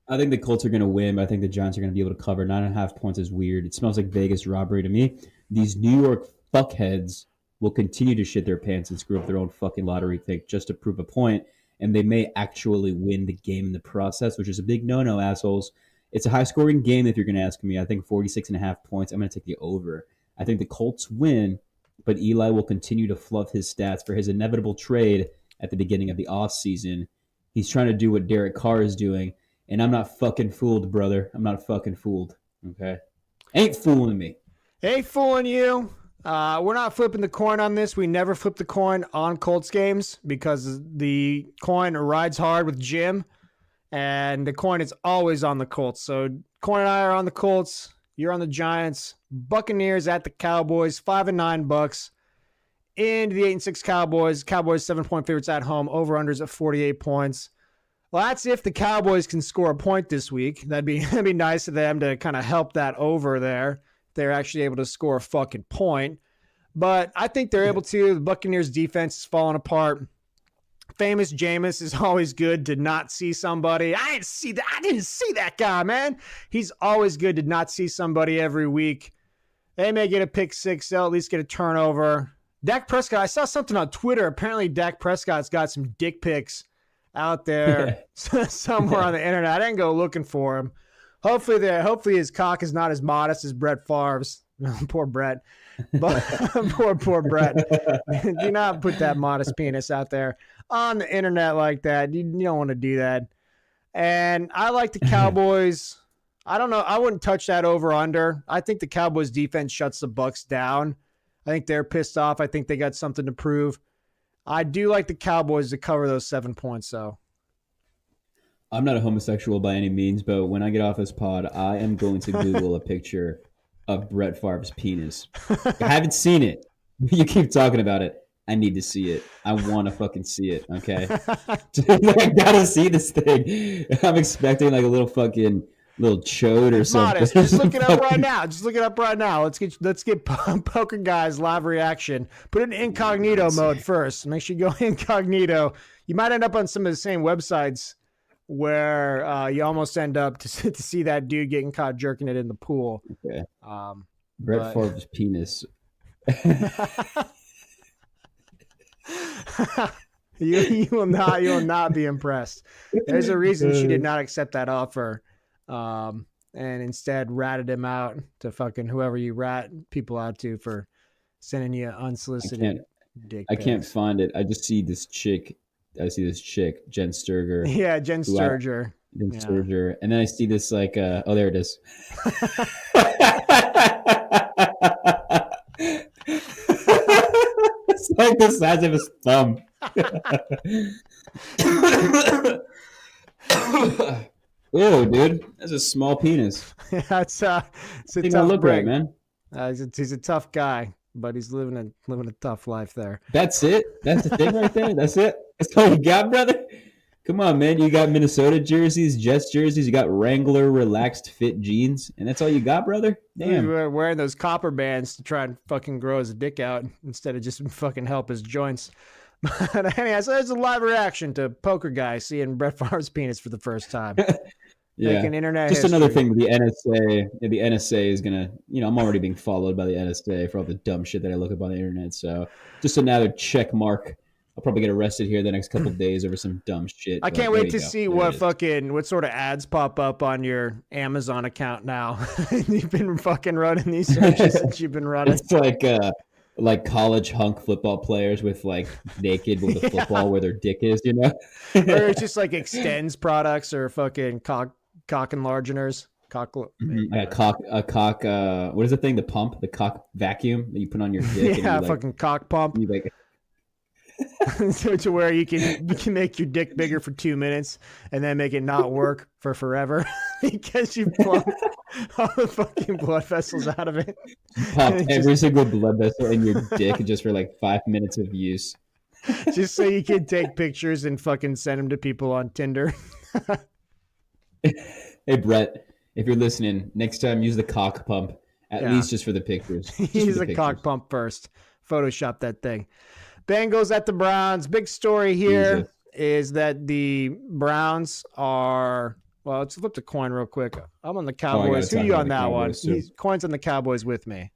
I think the Colts are going to win, but I think the Giants are going to be able to cover. 9.5 points is weird. It smells like Vegas robbery to me. These New York fuckheads will continue to shit their pants and screw up their own fucking lottery pick just to prove a point, and they may actually win the game in the process, which is a big no-no, assholes. It's a high-scoring game if you're going to ask me. I think 46.5 points. I'm going to take the over. I think the Colts win, but Eli will continue to fluff his stats for his inevitable trade at the beginning of the offseason. He's trying to do what Derek Carr is doing, and I'm not fucking fooled, brother. I'm not fucking fooled, okay? Ain't fooling me. Ain't fooling you. We're not flipping the coin on this. We never flip the coin on Colts games because the coin rides hard with Jim, and the coin is always on the Colts. So Coin and I are on the Colts. You're on the Giants. Buccaneers at the Cowboys. 5-9 Bucks. Into the 8-6 Cowboys. Cowboys 7-point favorites at home. Over-unders at 48 points. Well, that's if the Cowboys can score a point this week. That'd be nice of them to kind of help that over there. They're actually able to score a fucking point. But I think they're able to. The Buccaneers defense is falling apart. Famous Jameis is always good to not see somebody. I didn't see that guy, man. He's always good to not see somebody every week. They may get a pick six. They'll at least get a turnover. Dak Prescott, I saw something on Twitter. Apparently, Dak Prescott's got some dick pics out there somewhere on the internet. I didn't go looking for him. Hopefully his cock is not as modest as Brett Favre's. Poor Brett. But, poor Brett. Do not put that modest penis out there on the internet like that. You don't want to do that. And I like the Cowboys. I don't know. I wouldn't touch that over under. I think the Cowboys defense shuts the Bucs down. I think they're pissed off. I think they got something to prove. I do like the Cowboys to cover those 7 points, though. I'm not a homosexual by any means, but when I get off this pod, I am going to Google a picture of Brett Favre's penis. I haven't seen it. You keep talking about it. I need to see it. I want to fucking see it, okay? I gotta see this thing. I'm expecting like a little chode or something. Modest. Just look it up right now. Just look it up right now. Let's get Poker Guys live reaction. Put it in incognito mode first. Make sure you go incognito. You might end up on some of the same websites where you almost end up to see that dude getting caught jerking it in the pool. Okay. Brett Favre's penis. You will not be impressed. There's a reason she did not accept that offer. And instead ratted him out to fucking whoever you rat people out to for sending you unsolicited dick pics. I can't find it. I just see this chick. Jen Sturger. Yeah, Jen Sturger. Sturger. And then I see this like, oh, there it is. It's like the size of his thumb. Ew, dude, that's a small penis. It's a tough look break, right, man. He's a tough guy, but he's living a tough life there. That's it. That's the thing right there. That's it. That's all you got, brother. Come on, man. You got Minnesota jerseys, Jets jerseys. You got Wrangler relaxed fit jeans, and that's all you got, brother. Damn. We're wearing those copper bands to try and fucking grow his dick out instead of just fucking help his joints. But anyway, so there's a live reaction to Poker Guy seeing Brett Favre's penis for the first time. Yeah, making internet just history. Another thing with the NSA. The NSA is gonna, I'm already being followed by the NSA for all the dumb shit that I look up on the internet. So just another check mark. I'll probably get arrested here the next couple of days over some dumb shit. I can't wait to see what sort of ads pop up on your Amazon account now. You've been fucking running these searches since you've been running. It's like college hunk football players with like naked with a football where their dick is, or it's just like extends products or fucking cock enlargeners. A cock. What is the thing? The pump, the cock vacuum that you put on your dick. Yeah, and fucking cock pump. To where you can make your dick bigger for 2 minutes and then make it not work for forever because you plugged all the fucking blood vessels out of it. Pop every single blood vessel in your dick just for like 5 minutes of use. Just so you can take pictures and fucking send them to people on Tinder. Hey, Brett, if you're listening, next time use the cock pump, at least just for the pictures. Use the cock pump first. Photoshop that thing. Bengals at the Browns. Big story here is that the Browns are, well, let's flip the coin real quick. I'm on the Cowboys. Who are you on that one? Coin's on the Cowboys with me.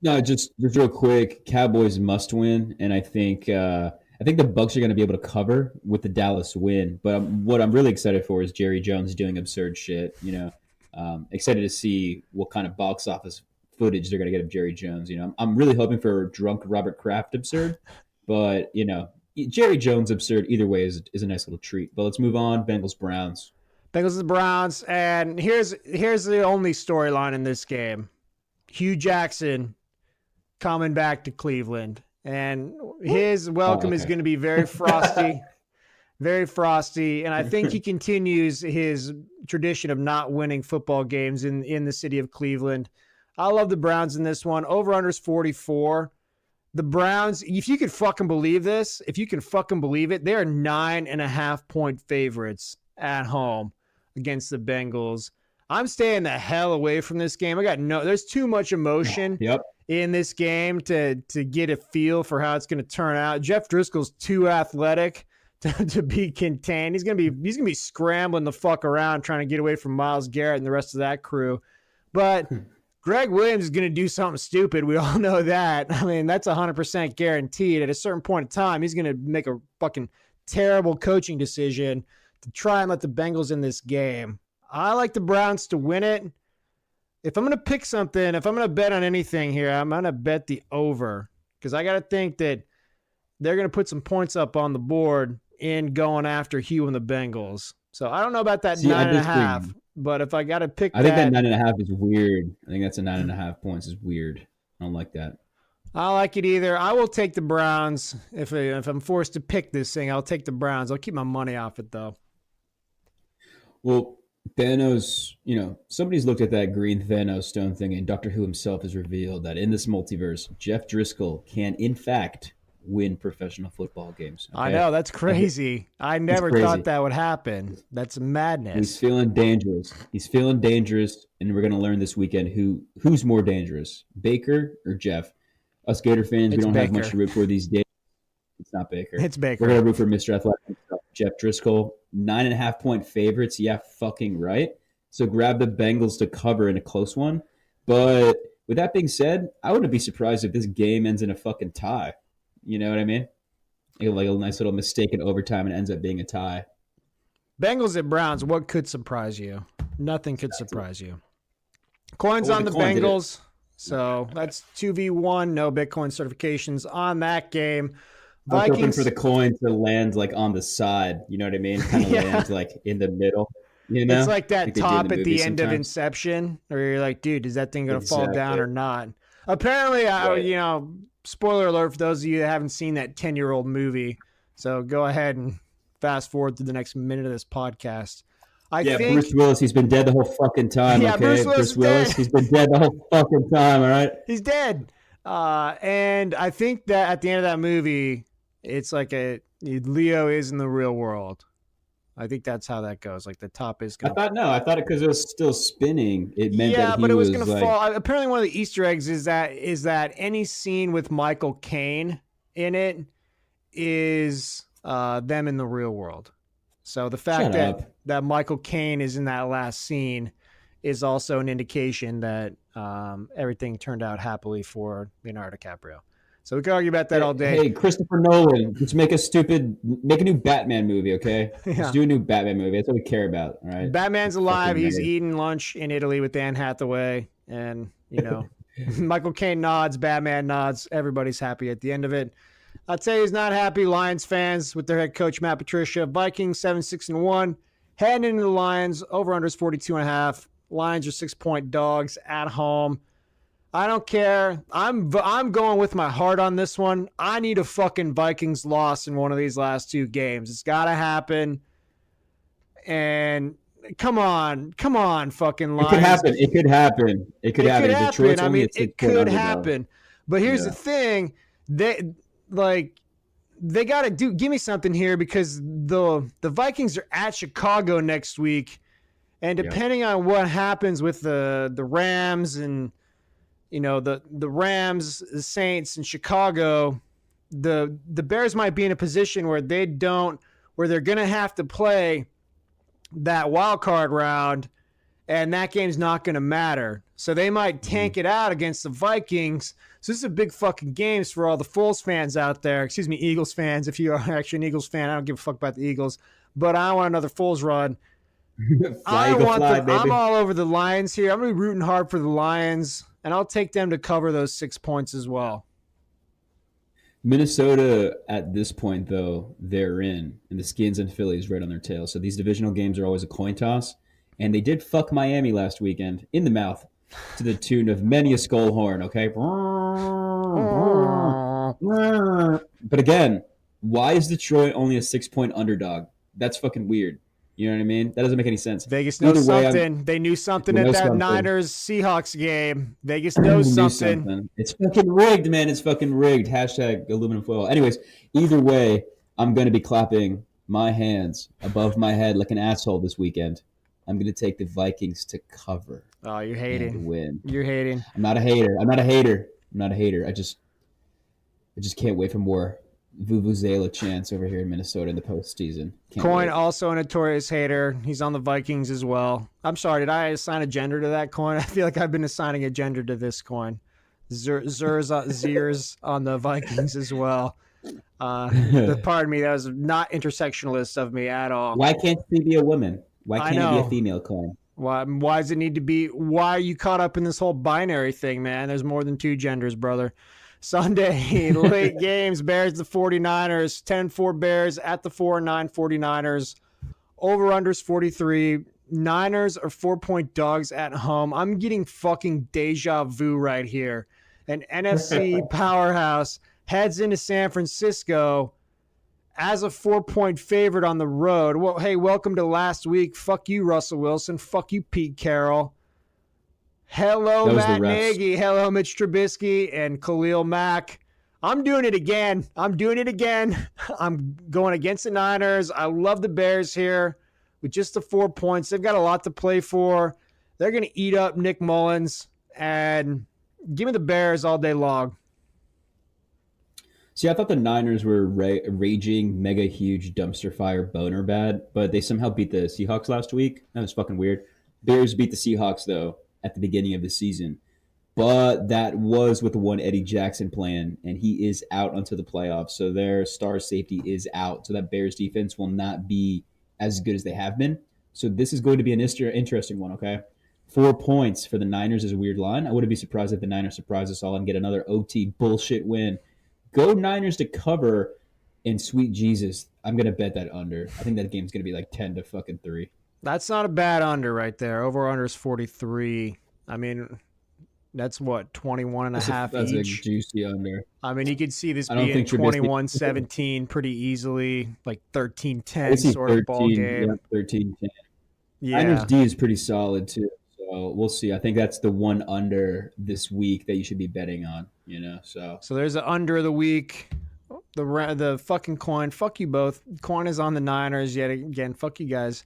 No, just real quick. Cowboys must win, and I think the Bucs are going to be able to cover with the Dallas win. But what I'm really excited for is Jerry Jones doing absurd shit. Excited to see what kind of box office footage they're going to get of Jerry Jones. I'm really hoping for a drunk Robert Kraft absurd. But, Jerry Jones absurd either way is a nice little treat. But let's move on. Bengals-Browns. Bengals-Browns. And here's the only storyline in this game. Hugh Jackson coming back to Cleveland. And his welcome is going to be very frosty. Very frosty. And I think he continues his tradition of not winning football games in the city of Cleveland. I love the Browns in this one. Over-under is 44. The Browns, if you can fucking believe this, if you can fucking believe it, they are 9.5-point favorites at home against the Bengals. I'm staying the hell away from this game. There's too much emotion in this game to get a feel for how it's going to turn out. Jeff Driscoll's too athletic to be contained. He's gonna be scrambling the fuck around trying to get away from Myles Garrett and the rest of that crew. But Greg Williams is going to do something stupid. We all know that. I mean, that's 100% guaranteed. At a certain point in time, he's going to make a fucking terrible coaching decision to try and let the Bengals in this game. I like the Browns to win it. If I'm going to pick something, if I'm going to bet on anything here, I'm going to bet the over because I got to think that they're going to put some points up on the board in going after Hugh and the Bengals. So I don't know about that 9.5, but if I got to pick I think that 9.5 is weird. I think that's a 9.5 points is weird. I don't like that. I don't like it either. I will take the Browns. If I'm forced to pick this thing, I'll take the Browns. I'll keep my money off it, though. Well, Thanos, somebody's looked at that green Thanos stone thing, and Doctor Who himself has revealed that in this multiverse, Jeff Driscoll can, in fact, win professional football games. Okay? I know, that's crazy. I never thought that would happen. That's madness. He's feeling dangerous. And we're going to learn this weekend who's more dangerous, Baker or Jeff. Us Gator fans, we don't have much to root for these days. It's not Baker. It's Baker. We're going to root for Mr. Athletic, Jeff Driscoll. 9.5-point favorites. Yeah, fucking right. So grab the Bengals to cover in a close one. But with that being said, I wouldn't be surprised if this game ends in a fucking tie. You know what I mean? Like a nice little mistake in overtime and it ends up being a tie. Bengals at Browns, what could surprise you? Nothing could surprise you. Coins on the Bengals. So that's 2v1, no Bitcoin certifications on that game. Vikings. I'm hoping for the coin to land like on the side. You know what I mean? Kind of land like in the middle. It's like that top at the end of Inception where you're like, dude, is that thing going to fall down or not? Apparently, spoiler alert for those of you that haven't seen that 10-year-old movie. So go ahead and fast forward through the next minute of this podcast. I think Bruce Willis, he's been dead the whole fuking time. Yeah, okay? Bruce Willis, he's been dead the whole fucking time, all right? He's dead. And I think that at the end of that movie, it's like Leo is in the real world. I think that's how that goes. Like the top is going to... I thought it because it was still spinning. It meant that he but it was going to fall. Apparently one of the Easter eggs is that any scene with Michael Caine in it is them in the real world. So the fact that Michael Caine is in that last scene is also an indication that everything turned out happily for Leonardo DiCaprio. So we can argue about that all day. Hey, Christopher Nolan, let's make a new Batman movie, okay? Yeah. Let's do a new Batman movie. That's what we care about, all right? Batman's alive. He's eating lunch in Italy with Anne Hathaway. And, Michael Caine nods, Batman nods. Everybody's happy at the end of it. I'd say he's not happy. Lions fans with their head coach, Matt Patricia. Vikings 7-6-1. Heading into the Lions. Over-under is 42.5. Lions are 6-point dogs at home. I don't care. I'm going with my heart on this one. I need a fucking Vikings loss in one of these last two games. It's got to happen. And come on, fucking Lions. It could happen. Detroit's I mean, it could happen. But here's the thing. They got to give me something here because the Vikings are at Chicago next week. And depending on what happens with the Rams and the Rams, the Saints, and Chicago, the Bears might be in a position where they're going to have to play that wild card round, and that game's not going to matter. So they might tank it out against the Vikings. So this is a big fucking games for all the Foles fans out there. Excuse me, Eagles fans. If you are actually an Eagles fan, I don't give a fuck about the Eagles, but I want another Foles run. I'm all over the Lions here. I'm going to be rooting hard for the Lions. And I'll take them to cover those 6 points as well. Minnesota, at this point, though, they're in. And the Skins and Phillies right on their tail. So these divisional games are always a coin toss. And they did fuck Miami last weekend in the mouth to the tune of many a skull horn, okay? But again, why is Detroit only a 6-point underdog? That's fucking weird. You know what I mean? That doesn't make any sense. Vegas knows something. They knew something at that Niners-Seahawks game. Vegas knows something. It's fucking rigged, man. It's fucking rigged. Hashtag aluminum foil. Anyways, either way, I'm going to be clapping my hands above my head like an asshole this weekend. I'm going to take the Vikings to cover. Oh, you're hating. And win. You're hating. I'm not a hater. I just can't wait for more Vuvuzela chance over here in Minnesota in the postseason. Can't Coin, wait. also a notorious hater. He's on the Vikings as well. I'm sorry, did I assign a gender to that coin? I feel like I've been assigning a gender to this coin. Zers on the Vikings as well. Pardon me, that was not intersectionalist of me at all. Why can't she be a woman? Why I can't it be a know. female coin? Why does it need to be? Why are you caught up in this whole binary thing, man? There's more than two genders, brother. Sunday, late games, Bears, the 49ers, 10-4 Bears at the 4-9 49ers. Over-unders 43. Niners are 4-point dogs at home. I'm getting fucking deja vu right here. An NFC powerhouse heads into San Francisco as a 4-point favorite on the road. Well, hey, welcome to last week. Fuck you, Russell Wilson. Fuck you, Pete Carroll. Hello, Matt Nagy. Hello, Mitch Trubisky and Khalil Mack. I'm doing it again. I'm going against the Niners. I love the Bears here with just the 4 points. They've got a lot to play for. They're going to eat up Nick Mullins. And give me the Bears all day long. See, I thought the Niners were raging, mega huge dumpster fire boner bad, but they somehow beat the Seahawks last week. That was fucking weird. Bears beat the Seahawks, though, at the beginning of the season. But that was with the one Eddie Jackson plan, and he is out until the playoffs. So their star safety is out. So that Bears defense will not be as good as they have been. So this is going to be an interesting one, okay? 4 points for the Niners is a weird line. I wouldn't be surprised if the Niners surprise us all and get another OT bullshit win. Go Niners to cover, and sweet Jesus, I'm going to bet that under. I think that game's going to be like 10-3. That's not a bad under right there. Over-under is 43. I mean, that's what, 21 and a half that's each? A juicy under. I mean, you could see this being 21-17 pretty easily, like 13-10 sort of ball game. Yeah, 13-10. Yeah. Niners D is pretty solid, too. So we'll see. I think that's the one under this week that you should be betting on, So there's an under of the week. The fucking coin. Fuck you both. Coin is on the Niners yet again. Fuck you guys.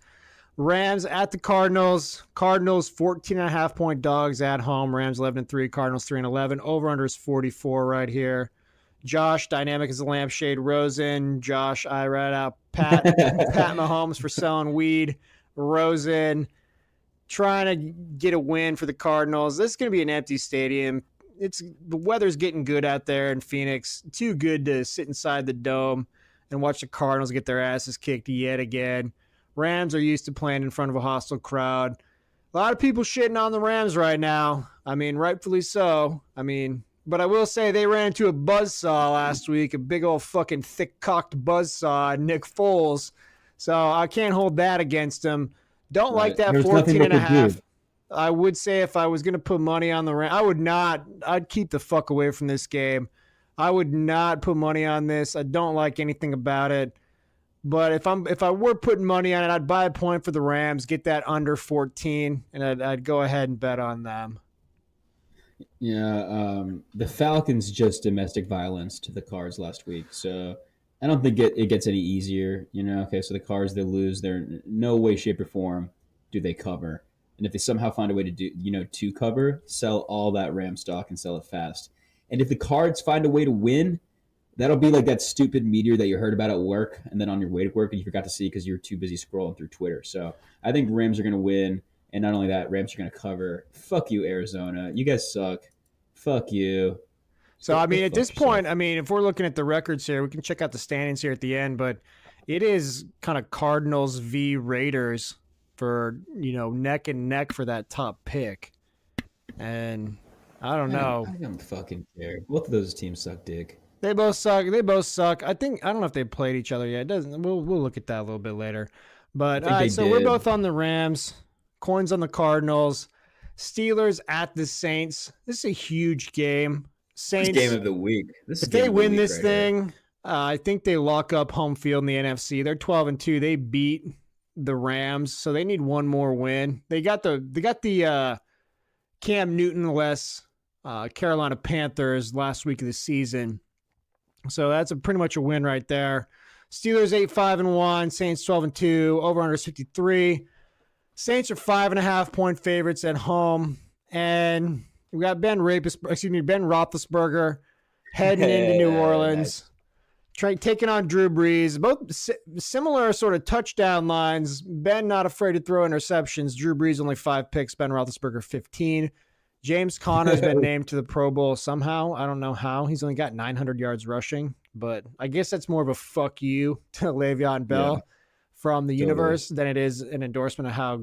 Rams at the Cardinals. Cardinals 14.5-point dogs at home. Rams 11-3. Cardinals 3-11. Over under is 44 right here. Josh, dynamic as a lampshade. Rosen. Josh, I read out Pat Mahomes for selling weed. Rosen trying to get a win for the Cardinals. This is going to be an empty stadium. The weather's getting good out there in Phoenix. Too good to sit inside the dome and watch the Cardinals get their asses kicked yet again. Rams are used to playing in front of a hostile crowd. A lot of people shitting on the Rams right now. I mean, rightfully so. But I will say they ran into a buzzsaw last week, a big old fucking thick-cocked buzzsaw, Nick Foles. So I can't hold that against them. Don't like that 14.5. I would say if I was going to put money on the Rams, I would not. I'd keep the fuck away from this game. I would not put money on this. I don't like anything about it. But if I were putting money on it, I'd buy a point for the Rams, get that under 14, and I'd go ahead and bet on them. Yeah, the Falcons just domestic violence to the Cards last week, so I don't think it gets any easier. Okay, so the Cards, they lose. They're no way, shape, or form do they cover. And if they somehow find a way to to cover, sell all that Ram stock and sell it fast. And if the Cards find a way to win, that'll be like that stupid meteor that you heard about at work and then on your way to work and you forgot to see because you were too busy scrolling through Twitter. So I think Rams are going to win. And not only that, Rams are going to cover. Fuck you, Arizona. You guys suck. Fuck you. So, at this point, if we're looking at the records here, we can check out the standings here at the end, but it is kind of Cardinals v. Raiders for, neck and neck for that top pick. And I don't know. I don't fucking care. Both of those teams suck dick. They both suck. I don't know if they played each other yet. It doesn't. We'll look at that a little bit later. But all right, so we're both on the Rams. Coins on the Cardinals. Steelers at the Saints. This is a huge game. Saints game of the week. If they win this thing, I think they lock up home field in the NFC. They're 12-2. They beat the Rams, so they need one more win. They got the Cam Newton-less Carolina Panthers last week of the season. So that's pretty much a win right there. Steelers 8-5-1, Saints 12-2, over/under 53. Saints are 5.5-point favorites at home, and we got Ben Roethlisberger heading into New Orleans. taking on Drew Brees. Both similar sort of touchdown lines. Ben not afraid to throw interceptions. Drew Brees only 5 picks. Ben Roethlisberger 15. James Conner's been named to the Pro Bowl somehow. I don't know how. He's only got 900 yards rushing, but I guess that's more of a fuck you to Le'Veon Bell from the universe than it is an endorsement of how.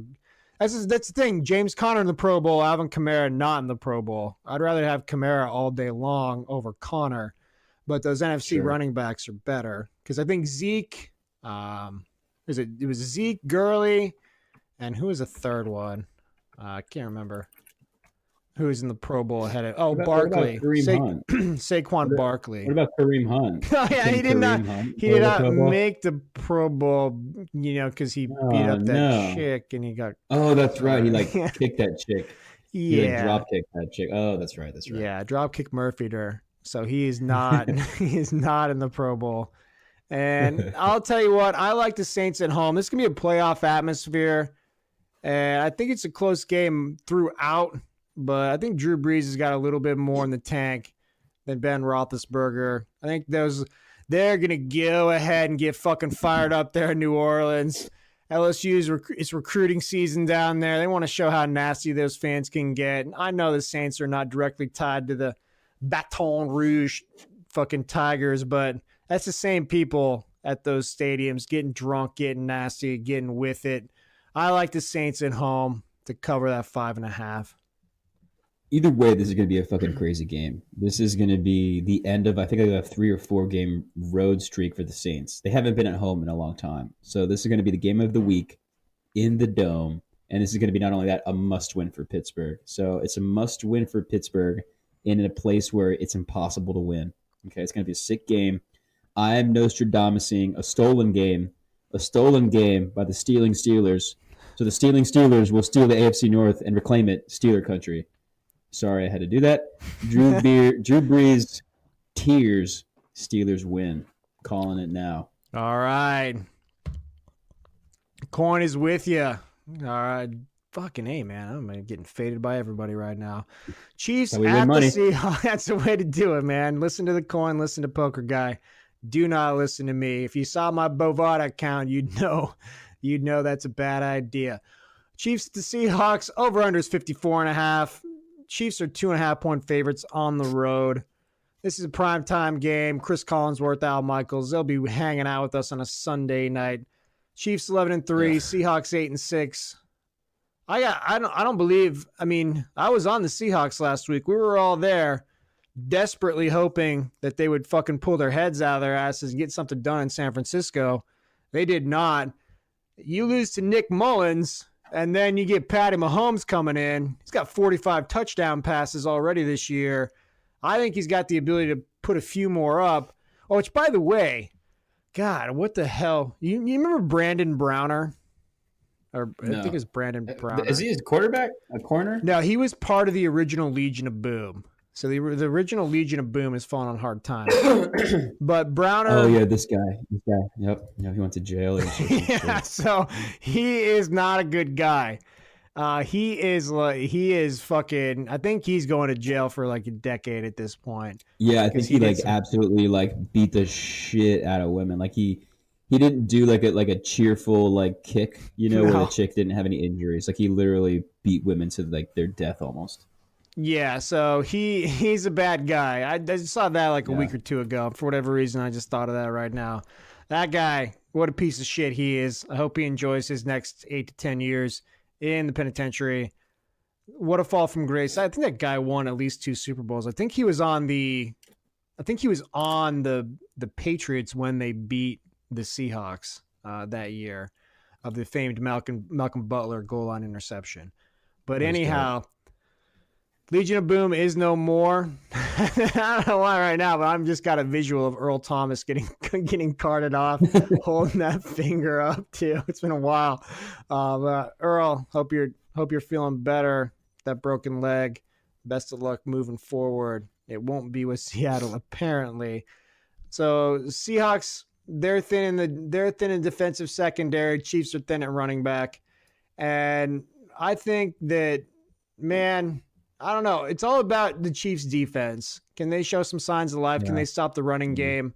That's the thing. James Conner in the Pro Bowl, Alvin Kamara not in the Pro Bowl. I'd rather have Kamara all day long over Conner, but those NFC running backs are better because I think Zeke, it was Zeke, Gurley, and who was the third one? I can't remember. Who was in the Pro Bowl ahead of Barkley. Saquon Barkley. What about Kareem Hunt? Oh, yeah, he did not make the Pro Bowl, because he beat up that chick and he got. Oh, that's right. He kicked that chick. He drop kicked that chick. Oh, that's right. Yeah, drop kick Murphy'd her. So he is not he's not in the Pro Bowl. And I'll tell you what, I like the Saints at home. This is gonna be a playoff atmosphere. And I think it's a close game throughout. But I think Drew Brees has got a little bit more in the tank than Ben Roethlisberger. I think they're going to go ahead and get fucking fired up there in New Orleans. LSU's it's recruiting season down there. They want to show how nasty those fans can get. I know the Saints are not directly tied to the Baton Rouge fucking Tigers, but that's the same people at those stadiums getting drunk, getting nasty, getting with it. I like the Saints at home to cover that 5.5. Either way, this is going to be a fucking crazy game. This is going to be the end of, I think, a 3 or 4 game road streak for the Saints. They haven't been at home in a long time. So this is going to be the game of the week in the Dome. And this is going to be not only that, a must-win for Pittsburgh. So it's a must-win for Pittsburgh in a place where it's impossible to win. Okay, it's going to be a sick game. I'm Nostradamusing a stolen game by the stealing Steelers. So the stealing Steelers will steal the AFC North and reclaim it Steeler country. Sorry, I had to do that. Drew Brees, tears, Steelers win. Calling it now. All right. Coin is with you. All right. Fucking A, man. I'm getting faded by everybody right now. Chiefs at the Seahawks. That's the way to do it, man. Listen to the coin. Listen to Poker Guy. Do not listen to me. If you saw my Bovada account, you'd know that's a bad idea. Chiefs at the Seahawks. Over-under is 54.5. Chiefs are 2.5-point favorites on the road. This is a primetime game. Chris Collinsworth, Al Michaels. They'll be hanging out with us on a Sunday night. Chiefs 11-3, Seahawks 8-6. I don't believe. I mean, I was on the Seahawks last week. We were all there, desperately hoping that they would fucking pull their heads out of their asses and get something done in San Francisco. They did not. You lose to Nick Mullins. And then you get Patty Mahomes coming in. He's got 45 touchdown passes already this year. I think he's got the ability to put a few more up. Oh, which, by the way, God, what the hell? You remember Brandon Browner? Or I think it was Brandon Browner. Is he his quarterback? A corner? No, he was part of the original Legion of Boom. So the original Legion of Boom has fallen on hard times. But Browner. Oh yeah, this guy. Yep. He went to jail. Yeah. So he is not a good guy. He is fucking. I think he's going to jail for like a decade at this point. Yeah, I think he absolutely beat the shit out of women. Like he didn't do like a cheerful kick, where the chick didn't have any injuries. Like he literally beat women to their death almost. Yeah, so he's a bad guy. I saw that a week or two ago. For whatever reason, I just thought of that right now. That guy, what a piece of shit he is. I hope he enjoys his next 8 to 10 years in the penitentiary. What a fall from grace. I think that guy won at least 2 Super Bowls. I think he was on the Patriots when they beat the Seahawks that year of the famed Malcolm Butler goal line interception. But anyhow, Legion of Boom is no more. I don't know why right now, but I'm just got a visual of Earl Thomas getting carted off, holding that finger up too. It's been a while. But Earl, hope you're feeling better. That broken leg. Best of luck moving forward. It won't be with Seattle apparently. So Seahawks, they're thin in defensive secondary. Chiefs are thin at running back, and I think that, man, I don't know. It's all about the Chiefs' defense. Can they show some signs of life? Yeah. Can they stop the running game?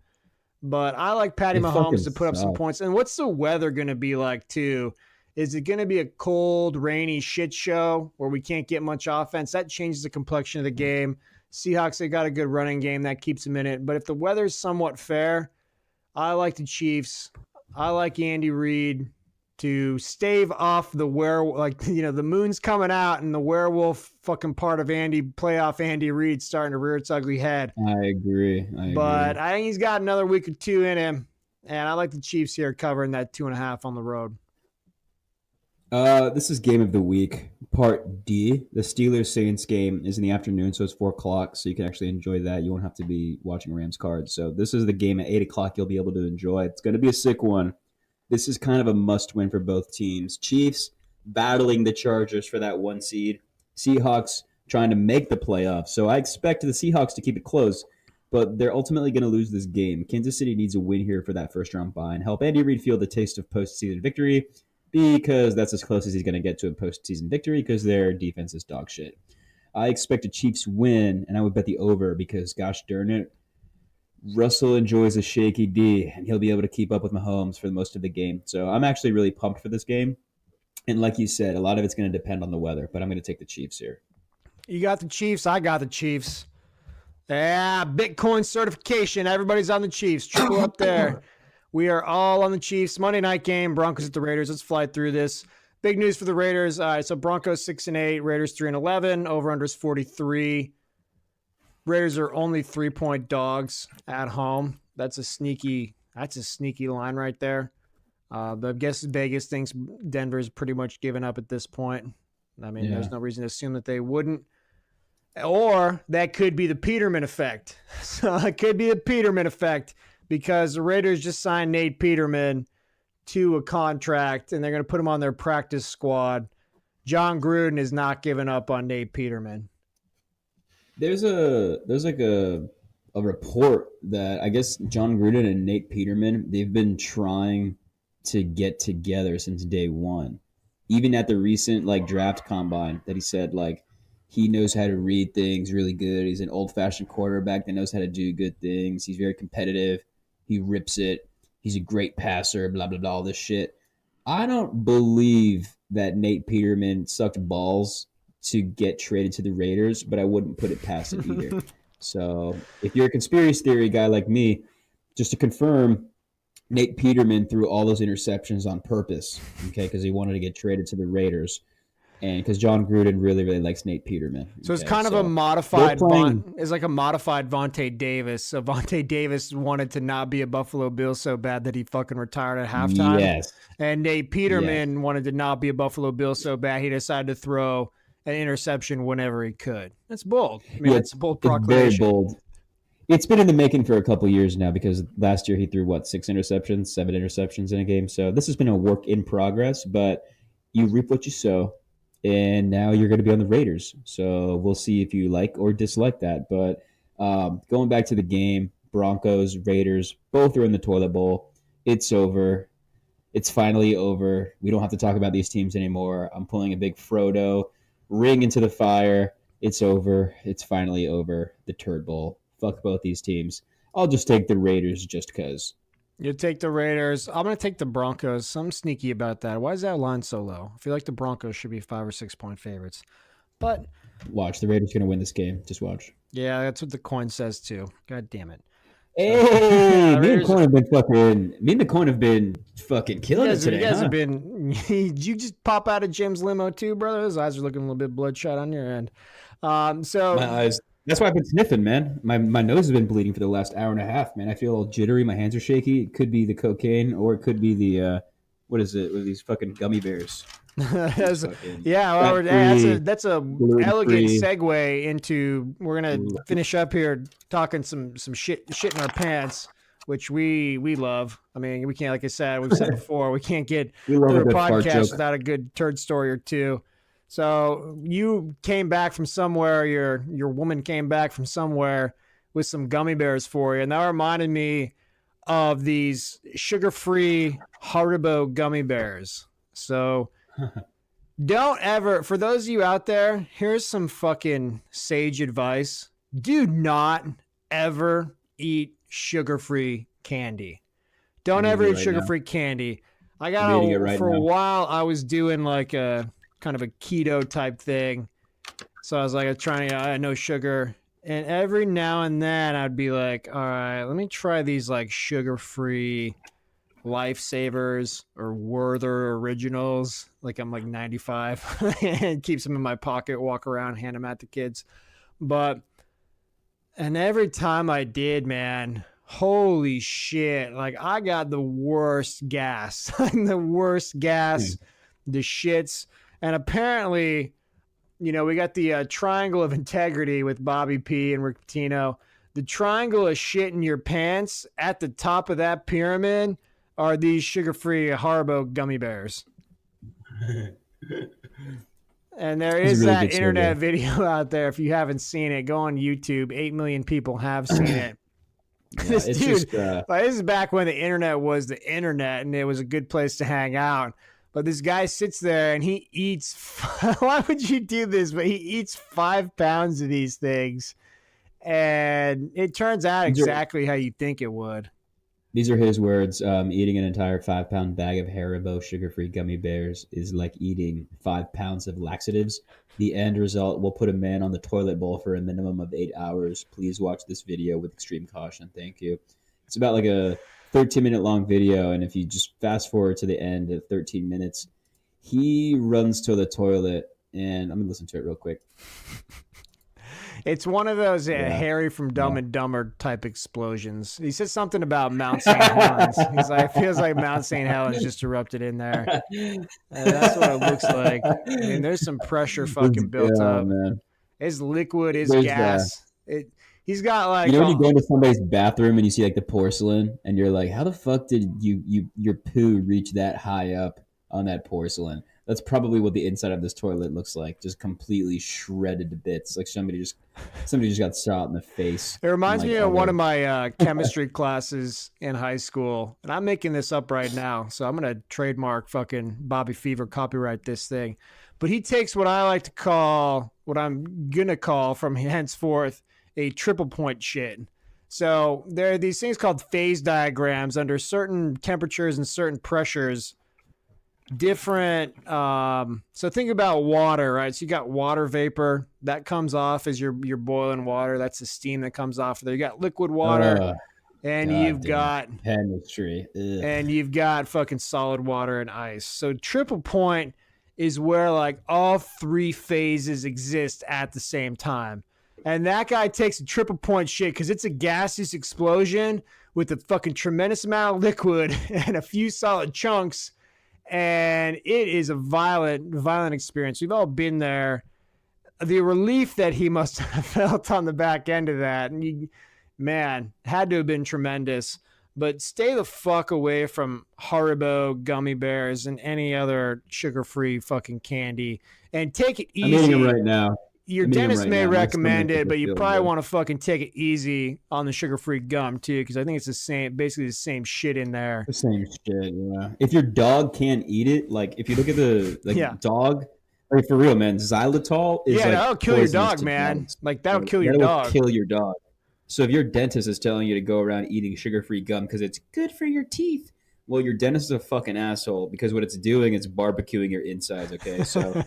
But I like Patty It Mahomes fucking to put up some sucks. points. And what's the weather going to be like, too? Is it going to be a cold, rainy shit show where we can't get much offense? That changes the complexion of the game. Seahawks, they got a good running game that keeps them in it. But if the weather's somewhat fair, I like the Chiefs. I like Andy Reid to stave off the the moon's coming out and the werewolf fucking part of playoff Andy Reid starting to rear its ugly head. I agree. But I think he's got another week or two in him. And I like the Chiefs here covering that 2.5 on the road. This is game of the week, part D. The Steelers-Saints game is in the afternoon, so it's 4 o'clock, so you can actually enjoy that. You won't have to be watching Rams cards. So this is the game at 8 o'clock you'll be able to enjoy. It's going to be a sick one. This is kind of a must-win for both teams. Chiefs battling the Chargers for that 1 seed. Seahawks trying to make the playoffs. So I expect the Seahawks to keep it close, but they're ultimately going to lose this game. Kansas City needs a win here for that first-round bye and help Andy Reid feel the taste of postseason victory, because that's as close as he's going to get to a postseason victory because their defense is dog shit. I expect a Chiefs win, and I would bet the over because, gosh darn it, Russell enjoys a shaky D, and he'll be able to keep up with Mahomes for most of the game. So I'm actually really pumped for this game. And like you said, a lot of it's going to depend on the weather, but I'm going to take the Chiefs here. You got the Chiefs. I got the Chiefs. Yeah, Bitcoin certification. Everybody's on the Chiefs. Triple up there. We are all on the Chiefs. Monday night game, Broncos at the Raiders. Let's fly through this. Big news for the Raiders. All right, so Broncos 6-8, Raiders 3-11. Over/under is 43. Raiders are only 3-point dogs at home. That's a sneaky line right there. But I guess Vegas thinks Denver's pretty much given up at this point. I mean, There's no reason to assume that they wouldn't. Or that could be the Peterman effect. So it could be the Peterman effect, because the Raiders just signed Nate Peterman to a contract, and they're going to put him on their practice squad. John Gruden is not giving up on Nate Peterman. There's like a report that I guess John Gruden and Nate Peterman, they've been trying to get together since day one. Even at the recent draft combine, that he said he knows how to read things really good. He's an old-fashioned quarterback that knows how to do good things. He's very competitive. He rips it. He's a great passer, blah, blah, blah, all this shit. I don't believe that Nate Peterman sucked balls to get traded to the Raiders, but I wouldn't put it past it either. So if you're a conspiracy theory guy like me, just to confirm, Nate Peterman threw all those interceptions on purpose, okay, because he wanted to get traded to the Raiders. And because John Gruden really, really likes Nate Peterman. So it's kind of a modified, it's like a modified Vontae Davis. So Vontae Davis wanted to not be a Buffalo Bill so bad that he fucking retired at halftime. Yes. And Nate Peterman wanted to not be a Buffalo Bill so bad he decided to throw an interception whenever he could. That's bold. I mean, it's a bold proclamation. It's very bold. It's been in the making for a couple years now, because last year he threw, 7 interceptions in a game. So this has been a work in progress, but you reap what you sow. And now you're going to be on the Raiders. So we'll see if you like or dislike that. But going back to the game, Broncos, Raiders, both are in the toilet bowl. It's over. It's finally over. We don't have to talk about these teams anymore. I'm pulling a big Frodo ring into the fire. It's over. It's finally over. The turd bowl. Fuck both these teams. I'll just take the Raiders just because. You take the Raiders. I'm going to take the Broncos. Something sneaky about that. Why is that line so low? I feel like the Broncos should be 5 or 6 point favorites. But watch, the Raiders are going to win this game. Just watch. Yeah, that's what the coin says too. God damn it. Hey, me and the coin have been fucking killing it today. You guys have been. You just pop out of Jim's limo too, brother. His eyes are looking a little bit bloodshot on your end. So my eyes. That's why I've been sniffing, man. My nose has been bleeding for the last hour and a half, man. I feel all jittery. My hands are shaky. It could be the cocaine, or it could be the what is it? With these fucking gummy bears. That's a elegant segue into. We're gonna finish up here talking some shit in our pants, which we love. I mean, we can't, like I said, we've said before, we can't get through a podcast without a good turd story or two. So you came back from somewhere, your woman came back from somewhere with some gummy bears for you. And that reminded me of these sugar-free Haribo gummy bears. So don't ever, for those of you out there, here's some fucking sage advice. Do not ever eat sugar-free candy. Don't I'm ever eating eat it right sugar-free candy. I I'm eating it right for a now. while, I was doing like a kind of a keto type thing. So I was like, no sugar. And every now and then I'd be like, all right, let me try these like sugar-free Lifesavers or Werther Originals. Like I'm like 95 and keeps them in my pocket, walk around, hand them out to kids. And every time I did, man, holy shit. Like I got the worst gas, the worst gas, the shits. And apparently, we got the triangle of integrity with Bobby P and Rick Pitino. The triangle of shit in your pants at the top of that pyramid are these sugar-free Haribo gummy bears. And there is really that good internet survey. video out there. If you haven't seen it, go on YouTube. 8 million people have seen it. Yeah, This it's dude, just this is back when the internet was the internet and it was a good place to hang out. But this guy sits there and he eats, why would you do this? But he eats 5 pounds of these things. And it turns out exactly how you think it would. These are his words. Eating an entire 5-pound bag of Haribo sugar-free gummy bears is like eating 5 pounds of laxatives. The end result will put a man on the toilet bowl for a minimum of 8 hours. Please watch this video with extreme caution. Thank you. It's about like a 13-minute long video, and if you just fast forward to the end of 13 minutes, he runs to the toilet, and I'm gonna listen to it real quick. It's one of those Harry from Dumb and Dumber type explosions. He said something about Mount St. Helens. He's like, it feels like Mount St. Helens just erupted in there. That's what it looks like. I mean, there's some pressure fucking built up. Man. It's liquid, it's gas. He's got like. When you go into somebody's bathroom and you see like the porcelain, and you're like, how the fuck did your poo reach that high up on that porcelain? That's probably what the inside of this toilet looks like, just completely shredded to bits. Like somebody just got shot in the face. It reminds me of one of my chemistry classes in high school, and I'm making this up right now, so I'm gonna trademark fucking Bobby Fever, copyright this thing. But he takes what I like to call, what I'm gonna call from henceforth, a triple point shit. So there are these things called phase diagrams under certain temperatures and certain pressures. Different so think about water, right? So you got water vapor that comes off as you're boiling water. That's the steam that comes off there. You got liquid water, and you've got chemistry, and you've got fucking solid water and ice. So triple point is where like all 3 phases exist at the same time. And that guy takes a triple point shit because it's a gaseous explosion with a fucking tremendous amount of liquid and a few solid chunks. And it is a violent experience. We've all been there. The relief that he must have felt on the back end of that, and had to have been tremendous. But stay the fuck away from Haribo gummy bears and any other sugar-free fucking candy, and take it easy. I'm eating them right now. Your dentist may recommend it, but you probably want to fucking take it easy on the sugar-free gum too, because I think it's basically the same shit in there. The same shit, yeah. If your dog can't eat it, like if you look at the dog, like for real, man, xylitol is that'll kill your dog, man. Dogs. Like that'll kill your dog. Kill your dog. So if your dentist is telling you to go around eating sugar-free gum because it's good for your teeth, well, your dentist is a fucking asshole because what it's doing is barbecuing your insides. Okay, so.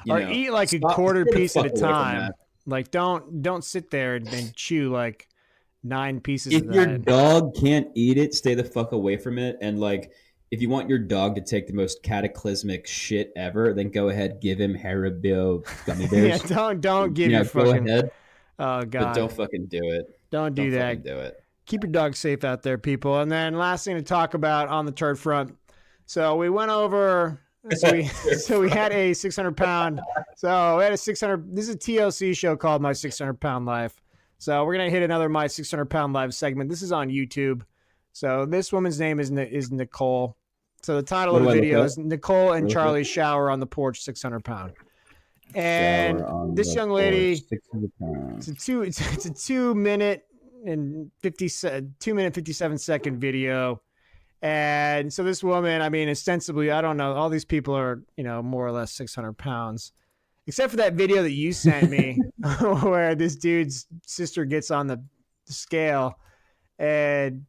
Eat like a quarter piece at a time. Like don't sit there and chew like 9 pieces of that. If your dog can't eat it, stay the fuck away from it. And like if you want your dog to take the most cataclysmic shit ever, then go ahead, give him Haribo gummy bears. don't give your fucking. Go ahead. Oh god. But don't fucking do it. Don't do that. Do it. Keep your dog safe out there, people. And then last thing to talk about on the turd front. So we went over. So we had a 600-pound. So we had a 600. This is a TLC show called My 600-Pound Life. So we're gonna hit another My 600-Pound Life segment. This is on YouTube. So this woman's name is Nicole. So the title of the video is Nicole and Charlie shower on the porch 600 pound. And this young lady, it's a 2 minute and 57 second video. And so this woman, I mean, ostensibly, I don't know, all these people are, more or less 600 pounds, except for that video that you sent me where this dude's sister gets on the scale and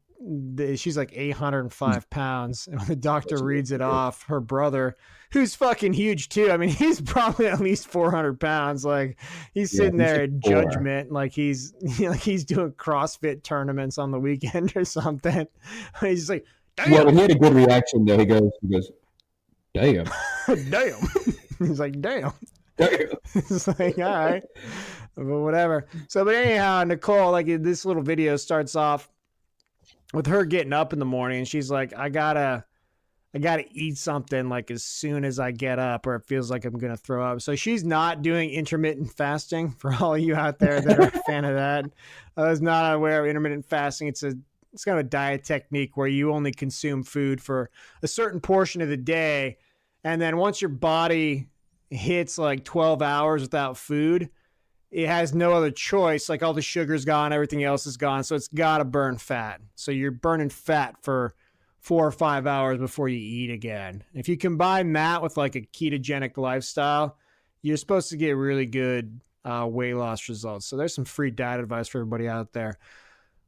she's like 805 pounds. And when the doctor reads it off, her brother, who's fucking huge too. I mean, he's probably at least 400 pounds. Like he's sitting there like in 4. judgment, like he's doing CrossFit tournaments on the weekend or something. He's just like, damn. Well, he had a good reaction though. He goes, damn. Damn. He's like, damn. Damn. It's like, all right, but whatever. So, but anyhow, Nicole, like this little video starts off with her getting up in the morning, and she's like, I gotta eat something like as soon as I get up, or it feels like I'm gonna throw up. So she's not doing intermittent fasting. For all you out there that are a fan of that, I was not aware of intermittent fasting. It's kind of a diet technique where you only consume food for a certain portion of the day, and then once your body hits like 12 hours without food, it has no other choice. Like all the sugar's gone, everything else is gone. So it's got to burn fat. So you're burning fat for 4 or 5 hours before you eat again. If you combine that with like a ketogenic lifestyle, you're supposed to get really good weight loss results. So there's some free diet advice for everybody out there.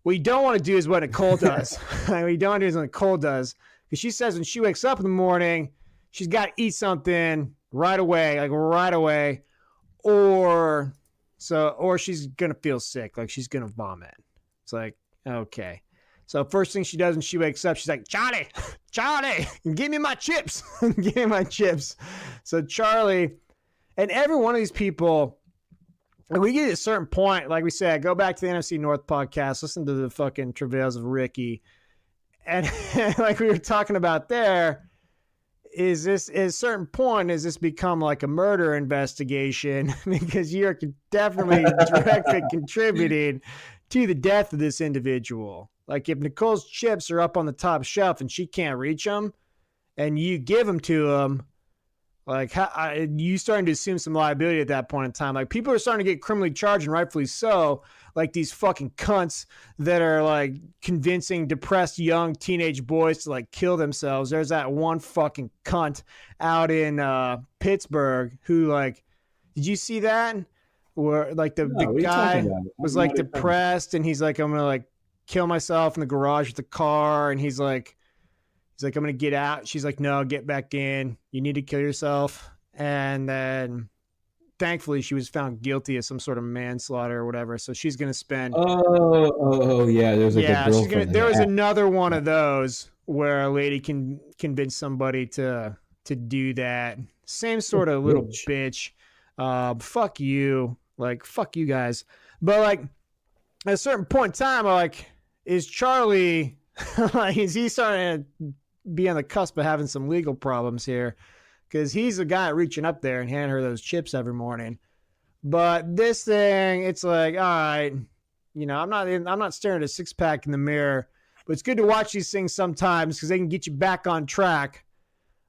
What you don't want to do is what Nicole does. What you don't want to do is what Nicole does. Because she says when she wakes up in the morning, she's got to eat something right away, or she's going to feel sick, like she's going to vomit. It's like, okay. So first thing she does when she wakes up, she's like, Charlie, give me my chips. Give me my chips. So Charlie, and every one of these people, and we get to a certain point, like we said, go back to the NFC North podcast, listen to the fucking travails of Ricky. And like we were talking about there, is this at a certain point, has this become like a murder investigation? Because you're definitely directly contributing to the death of this individual. Like if Nicole's chips are up on the top shelf and she can't reach them and you give them to them, like you starting to assume some liability at that point in time. Like people are starting to get criminally charged, and rightfully so. Like these fucking cunts that are like convincing depressed young teenage boys to like kill themselves. There's that one fucking cunt out in Pittsburgh who like, did you see that? Where like the guy was like depressed and he's like, I'm gonna like kill myself in the garage with the car, and he's like, I'm going to get out. She's like, no, get back in. You need to kill yourself. And then thankfully she was found guilty of some sort of manslaughter or whatever. So she's going to spend. Oh, yeah. There's like a girlfriend. There was another one of those where a lady can convince somebody to do that. Same sort of little bitch. Fuck you. Like, fuck you guys. But like at a certain point in time, like, is Charlie, like, is he starting to be on the cusp of having some legal problems here? Because he's the guy reaching up there and handing her those chips every morning. But this thing, it's like, all right, you know, I'm not staring at a six pack in the mirror, but it's good to watch these things sometimes because they can get you back on track.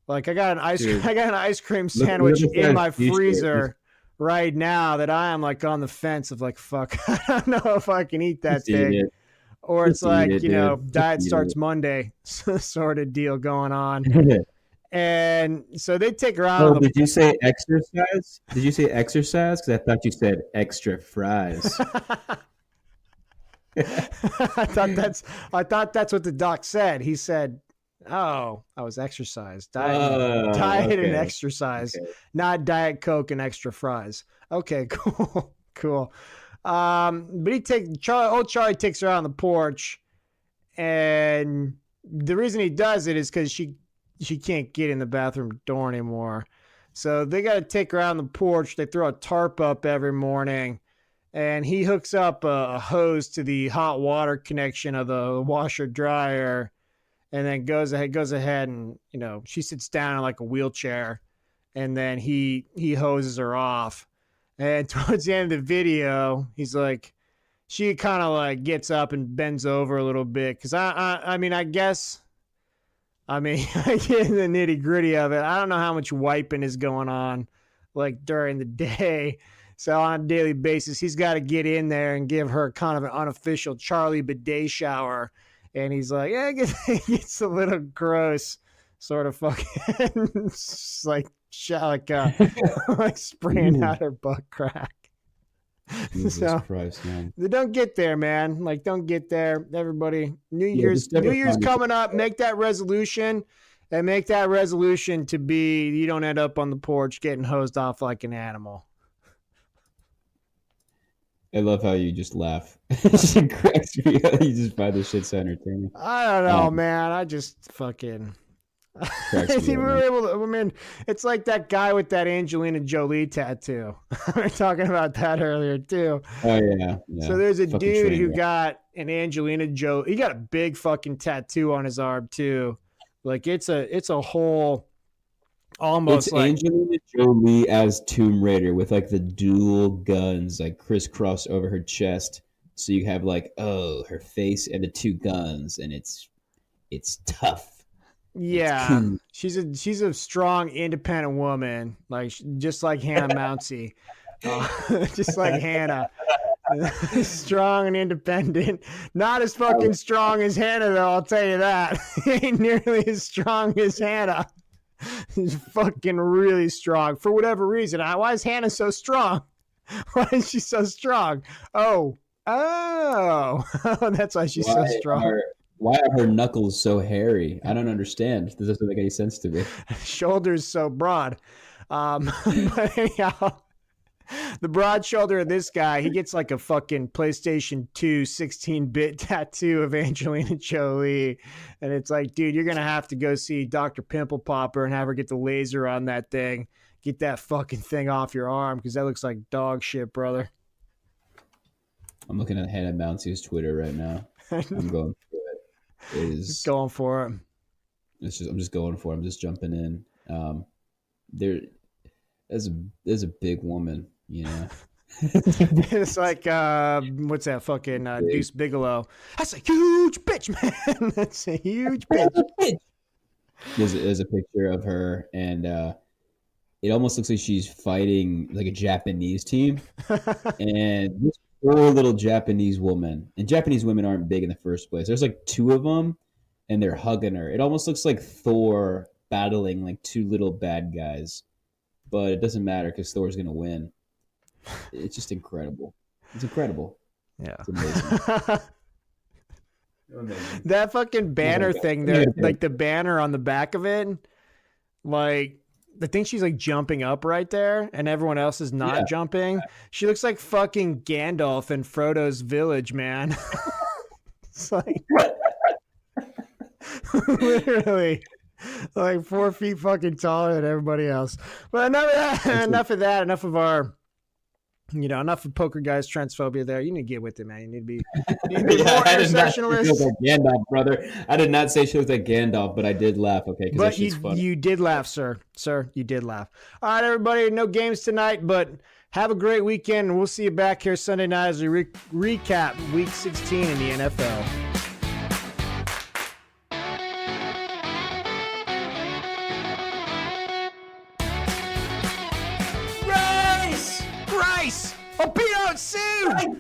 Like I got an ice cream sandwich in my freezer right now that I am like on the fence of like, fuck, I don't know if I can eat that thing. Or it's like, you know, diet starts Monday sort of deal going on. And so they take her out. Oh, did you say exercise? Did you say exercise? Because I thought you said extra fries. I thought that's what the doc said. He said, oh, I was exercise. Diet and exercise, not Diet Coke and extra fries. Okay, cool. Cool. But Charlie takes her out on the porch, and the reason he does it is because she can't get in the bathroom door anymore. So they got to take her out on the porch. They throw a tarp up every morning, and he hooks up a hose to the hot water connection of the washer dryer, and then goes ahead and, you know, she sits down in like a wheelchair, and then he hoses her off. And towards the end of the video, he's like, she kind of like gets up and bends over a little bit. Cause I mean, I guess, I get in the nitty gritty of it. I don't know how much wiping is going on like during the day. So on a daily basis, he's got to get in there and give her kind of an unofficial Charlie bidet shower. And he's like, yeah, it gets a little gross, sort of fucking like spraying out her butt crack. Jesus So Christ, man. don't get there, man. Like, don't get there. Everybody, just never New Year's find coming up. Make that resolution, and make that resolution to be you don't end up on the porch getting hosed off like an animal. I love how you just laugh. It cracks me up. You just find this shit so entertaining. I don't know, man. I just fucking. Cracks me we up, were man. able to, I mean, it's like that guy with that Angelina Jolie tattoo. We were talking about that earlier too. Oh yeah. So there's a Fucking dude train who wreck. got an Angelina Jolie. He got a big fucking tattoo on his arm too. Like it's a whole almost It's like Angelina Jolie as Tomb Raider with like the dual guns like crisscross over her chest. So you have like her face and the two guns, and it's tough. yeah. Cool. She's a strong, independent woman, like just like Hannah Mountsie, just like Hannah. Strong and independent. Not as fucking strong as Hannah, though, I'll tell you that. He ain't nearly as strong as Hannah. He's fucking really strong. For whatever reason. Why is Hannah so strong? Why is she so strong? Oh. That's why she's so strong. Why are her knuckles so hairy? I don't understand. This doesn't make any sense to me. Shoulders so broad. But anyhow, the broad shoulder of this guy, he gets like a fucking PlayStation 2 16-bit tattoo of Angelina Jolie. And it's like, dude, you're going to have to go see Dr. Pimple Popper and have her get the laser on that thing. Get that fucking thing off your arm because that looks like dog shit, brother. I'm looking at Hannah Mountie's Twitter right now. I'm going through it. It is Just going for it. I'm just going for it. I'm just jumping in. There's a big woman, you know. It's like what's that fucking Deuce Bigelow? That's a huge bitch, man. That's a huge bitch. There's a picture of her, and it almost looks like she's fighting like a Japanese team. And this poor little Japanese woman, and Japanese women aren't big in the first place. There's like two of them, and they're hugging her. It almost looks like Thor battling like two little bad guys, but it doesn't matter because Thor's gonna win. It's just incredible. It's incredible. Yeah. It's amazing. That fucking banner thing there, like the banner on the back of it, like I think she's like jumping up right there, and everyone else is not jumping. She looks like fucking Gandalf in Frodo's village, man. It's like literally like 4 feet fucking taller than everybody else. But enough of that. Enough of our. Enough of poker guys transphobia there. You need to get with it, man. You need to be more intersectionalist. She looks like Gandalf, brother. I did not say she looked like Gandalf, but I did laugh, okay? But you did laugh, sir. Sir, you did laugh. All right, everybody. No games tonight, but have a great weekend, and we'll see you back here Sunday night as we recap Week 16 in the NFL. Rice! Oh, Pitino, Sue!